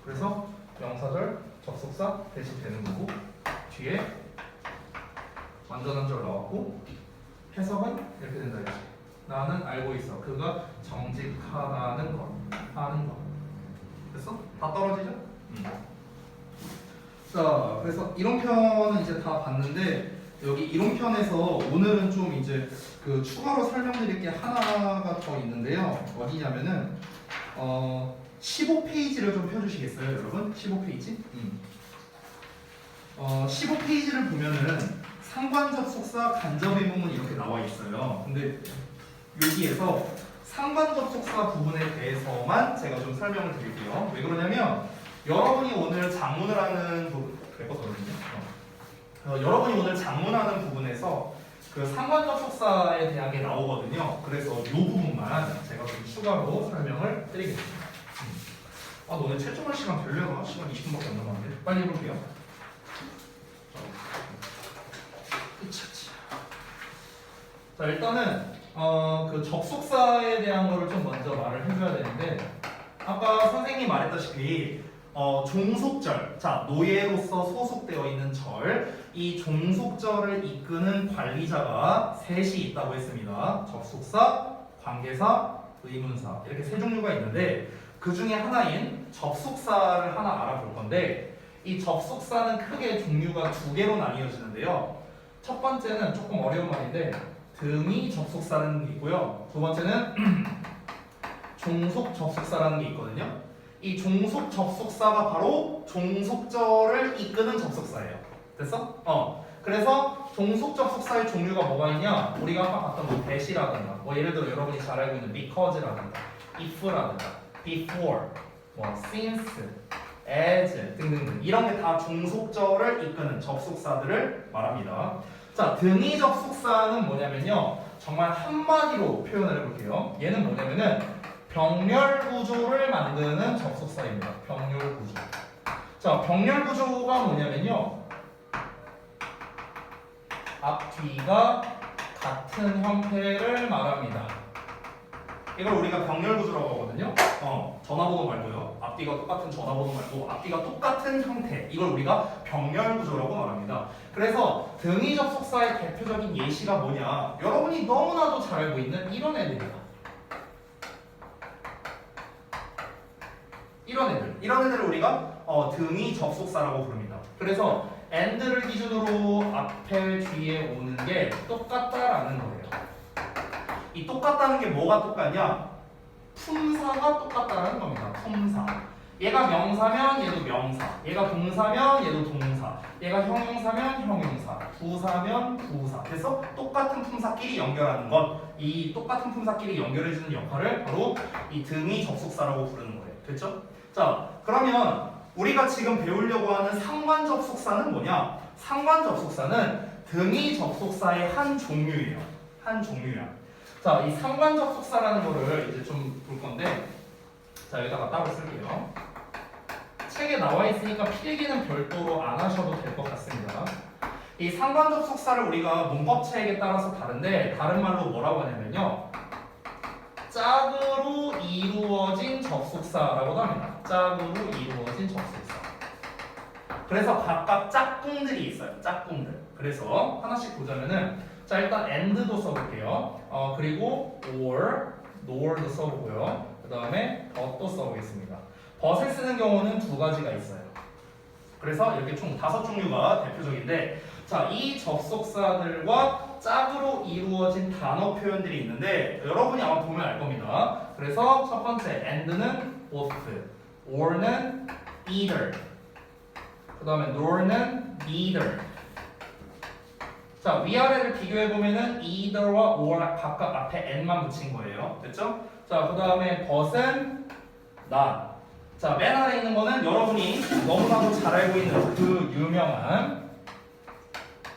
그래서 명사절 접속사 대신 되는 거고 뒤에 완전한 절 나왔고 해석은 이렇게 된다 이거지. 나는 알고 있어. 그가 정직하다는 것, 하는 것. 됐어? 다 떨어지죠? 자, 그래서 이론편은 이제 다 봤는데 여기 이론편에서 오늘은 좀 이제 그 추가로 설명드릴 게 하나가 더 있는데요. 어디냐면은 15페이지를 좀 펴주시겠어요, 여러분? 15페이지? 15페이지를 보면은 상관 접속사 간접 의문문 이렇게 나와 있어요. 근데 여기에서 상관 접속사 부분에 대해서만 제가 좀 설명을 드릴게요. 왜 그러냐면 여러분이 오늘 작문을 하는 부분 그랬거든요. 여러분이 오늘 작문하는 부분에서 그 상관 접속사에 대한 게 나오거든요. 그래서 이 부분만 제가 좀 추가로 설명을 드리겠습니다. 아, 너네 채점할 시간 별로야. 시간 20분밖에 안 남았는데. 빨리 해볼게요. 자, 일단은 그 접속사에 대한 거를 좀 먼저 말을 해줘야 되는데 아까 선생님이 말했다시피 종속절, 자 노예로서 소속되어 있는 절, 이 종속절을 이끄는 관리자가 셋이 있다고 했습니다. 접속사, 관계사, 의문사 이렇게 세 종류가 있는데 그 중에 하나인 접속사를 하나 알아볼 건데 이 접속사는 크게 종류가 두 개로 나뉘어지는데요. 첫 번째는 조금 어려운 말인데 등위 접속사라는 게 있고요. 두 번째는 종속 접속사라는 게 있거든요. 이 종속 접속사가 바로 종속절을 이끄는 접속사예요. 됐어? 그래서 종속 접속사의 종류가 뭐가 있냐? 우리가 아까 봤던 뭐 that이라든가 뭐 예를 들어 여러분이 잘 알고 있는 because라든가 if라든가 before, 뭐 since, as 등등등 이런 게 다 종속절을 이끄는 접속사들을 말합니다. 자, 등위 접속사는 뭐냐면요. 정말 한마디로 표현을 해볼게요. 얘는 뭐냐면은 병렬 구조를 만드는 접속사입니다. 병렬 구조. 자, 병렬 구조가 뭐냐면요. 앞뒤가 같은 형태를 말합니다. 이걸 우리가 병렬 구조라고 하거든요. 전화번호 말고요. 앞뒤가 똑같은 전화번호 말고 앞뒤가 똑같은 형태. 이걸 우리가 병렬 구조라고 말합니다. 그래서 등위 접속사의 대표적인 예시가 뭐냐? 여러분이 너무나도 잘 알고 있는 이런 애들이다. 이런 애들을 우리가 등위 접속사라고 부릅니다. 그래서 and를 기준으로 앞에 뒤에 오는 게 똑같다라는 거예요. 이 똑같다는 게 뭐가 똑같냐? 품사가 똑같다는 겁니다. 품사. 얘가 명사면 얘도 명사, 얘가 동사면 얘도 동사, 얘가 형용사면 형용사, 부사면 부사. 그래서 똑같은 품사끼리 연결하는 것, 이 똑같은 품사끼리 연결해주는 역할을 바로 이 등위 접속사라고 부르는 거예요. 됐죠? 자, 그러면 우리가 지금 배우려고 하는 상관 접속사는 뭐냐? 상관 접속사는 등위 접속사의 한 종류예요. 한 종류야. 자, 이 상관 접속사라는 거를 이제 좀 볼 건데, 자, 여기다가 따로 쓸게요. 책에 나와 있으니까 필기는 별도로 안 하셔도 될 것 같습니다. 이 상관 접속사를 우리가 문법체에 따라서 다른데 다른 말로 뭐라고 하냐면요. 짝으로 이루어진 접속사라고도 합니다. 짝으로 이루어진 접속사. 그래서 각각 짝꿍들이 있어요. 짝꿍들. 그래서 하나씩 보자면은 자 일단 and도 써볼게요. 그리고 or, nor도 써보고요. 그 다음에 but도 써보겠습니다. but을 쓰는 경우는 두 가지가 있어요. 그래서 이렇게 총 5종류가 대표적인데 자, 이 접속사들과 짝으로 이루어진 단어 표현들이 있는데 여러분이 아마 보면 알 겁니다. 그래서 첫 번째 and는 both, or는 either, 그 다음에 nor는 neither. 자, 위아래를 비교해보면은 either와 or 각각 앞에 n만 붙인 거예요. 됐죠? 자, 그 다음에 but은 not. 자, 맨 아래 있는 거는 여러분이 너무나도 잘 알고 있는 그 유명한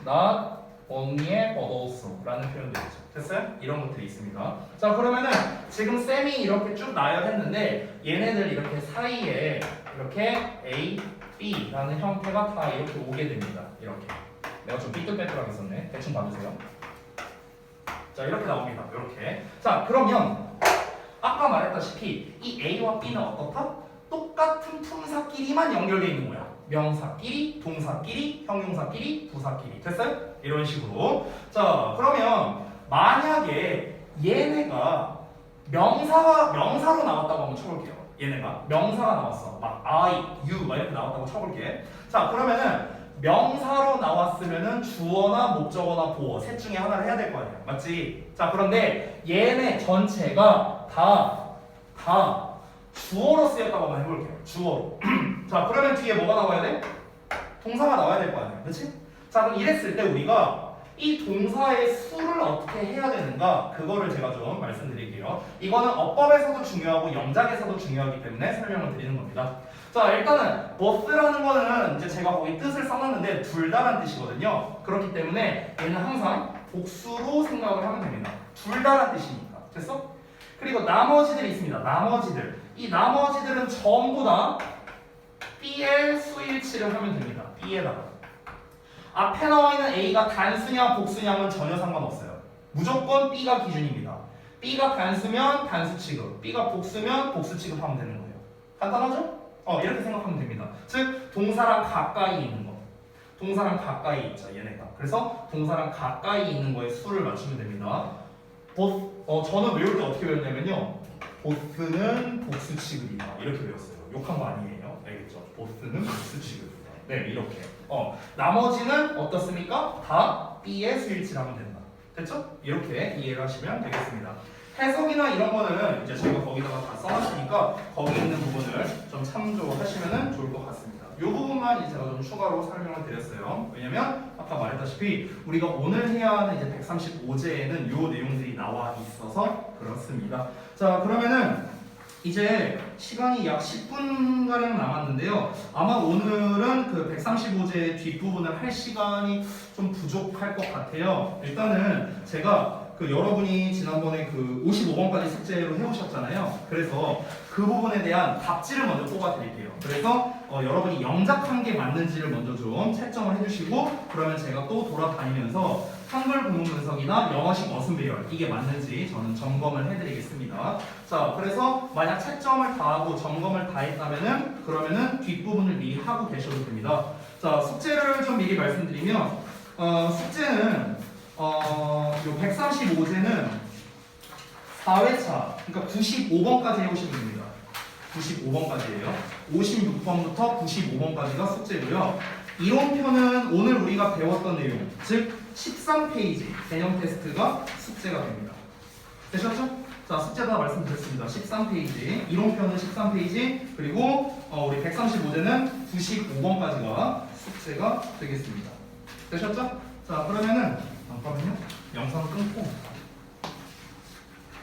not only but also 라는 표현도 있죠. 됐어요? 이런 것들이 있습니다. 자, 그러면은 지금 쌤이 이렇게 쭉 나열했는데 얘네들 이렇게 사이에 이렇게 A, B라는 형태가 다 이렇게 오게 됩니다. 이렇게. 내가 좀 삐뚤빼뚤하게 썼네. 대충 봐주세요. 자, 이렇게 나옵니다. 이렇게. 자, 그러면 아까 말했다시피 이 A와 B는 어떻다? 똑같은 품사끼리만 연결되어 있는 거야. 명사끼리, 동사끼리, 형용사끼리, 부사끼리. 됐어요? 이런 식으로. 자, 그러면 만약에 얘네가 명사로 나왔다고 한번 쳐볼게요. 얘네가 명사가 나왔어. 막 I, you 막 이렇게 나왔다고 쳐볼게. 자, 그러면은 명사로 나왔으면은 주어나 목적어나 보어 셋 중에 하나를 해야 될 거 아니야. 맞지? 자, 그런데 얘네 전체가 다 주어로 쓰였다고 한번 해볼게요. 주어로. 자, 그러면 뒤에 뭐가 나와야 돼? 동사가 나와야 될 거 아니야. 그렇지? 자, 그럼 이랬을 때 우리가 이 동사의 수를 어떻게 해야 되는가 그거를 제가 좀 말씀드릴게요. 이거는 어법에서도 중요하고 영작에서도 중요하기 때문에 설명을 드리는 겁니다. 자, 일단은 both라는 거는 이제 제가 거기 뜻을 써놨는데 둘 다란 뜻이거든요. 그렇기 때문에 얘는 항상 복수로 생각을 하면 됩니다. 둘 다란 뜻이니까. 됐어? 그리고 나머지들이 있습니다. 나머지들. 이 나머지들은 전부 다 B의 수일치를 하면 됩니다. B에다가. 앞에 나와 있는 A가 단수냐 복수냐는 전혀 상관없어요. 무조건 B가 기준입니다. B가 단수면 단수 취급, B가 복수면 복수 취급하면 되는 거예요. 간단하죠? 이렇게 생각하면 됩니다. 즉 동사랑 가까이 있는 거. 동사랑 가까이 있죠, 얘네가. 그래서 동사랑 가까이 있는 거에 수를 맞추면 됩니다. 저는 외울 때 어떻게 배웠냐면요. 보스는 복수 취급이다. 이렇게 배웠어요. 욕한 거 아니에요. 알겠죠? 보스는 복수 취급이다. 네, 이렇게. 나머지는 어떻습니까? 다 B의 수일치를 하면 된다. 됐죠? 이렇게 이해를 하시면 되겠습니다. 해석이나 이런 거는 이제 제가 거기다가 다 써놨으니까 거기 있는 부분을 좀 참조하시면 좋을 것 같습니다. 이 부분만 이제 제가 좀 추가로 설명을 드렸어요. 왜냐면 아까 말했다시피 우리가 오늘 해야 하는 이제 135제에는 이 내용들이 나와 있어서 그렇습니다. 자, 그러면은 이제 시간이 약 10분가량 남았는데요. 아마 오늘은 그 135제 뒷부분을 할 시간이 좀 부족할 것 같아요. 일단은 제가 여러분이 지난번에 55번까지 숙제로 해오셨잖아요. 그래서 그 부분에 대한 답지를 먼저 뽑아드릴게요. 그래서 여러분이 영작한 게 맞는지를 먼저 좀 채점을 해주시고 그러면 제가 또 돌아다니면서 한글 구문 분석이나 영어식 어순 배열 이게 맞는지 저는 점검을 해드리겠습니다. 자, 그래서 만약 채점을 다 하고 점검을 다 했다면은 그러면은 뒷부분을 미리 하고 계셔도 됩니다. 자, 숙제를 좀 미리 말씀드리면 숙제는 요 135제는 4회차 그러니까 95번까지 해오시면 됩니다. 95번까지예요. 56번부터 95번까지가 숙제고요. 이론표는 오늘 우리가 배웠던 내용, 즉 13페이지 개념 테스트가 숙제가 됩니다. 되셨죠? 자, 숙제 다 말씀드렸습니다. 13페이지, 이론표는 13페이지, 그리고 우리 135제는 95번까지가 숙제가 되겠습니다. 되셨죠? 자, 그러면은 잠깐만요. 영상을 끊고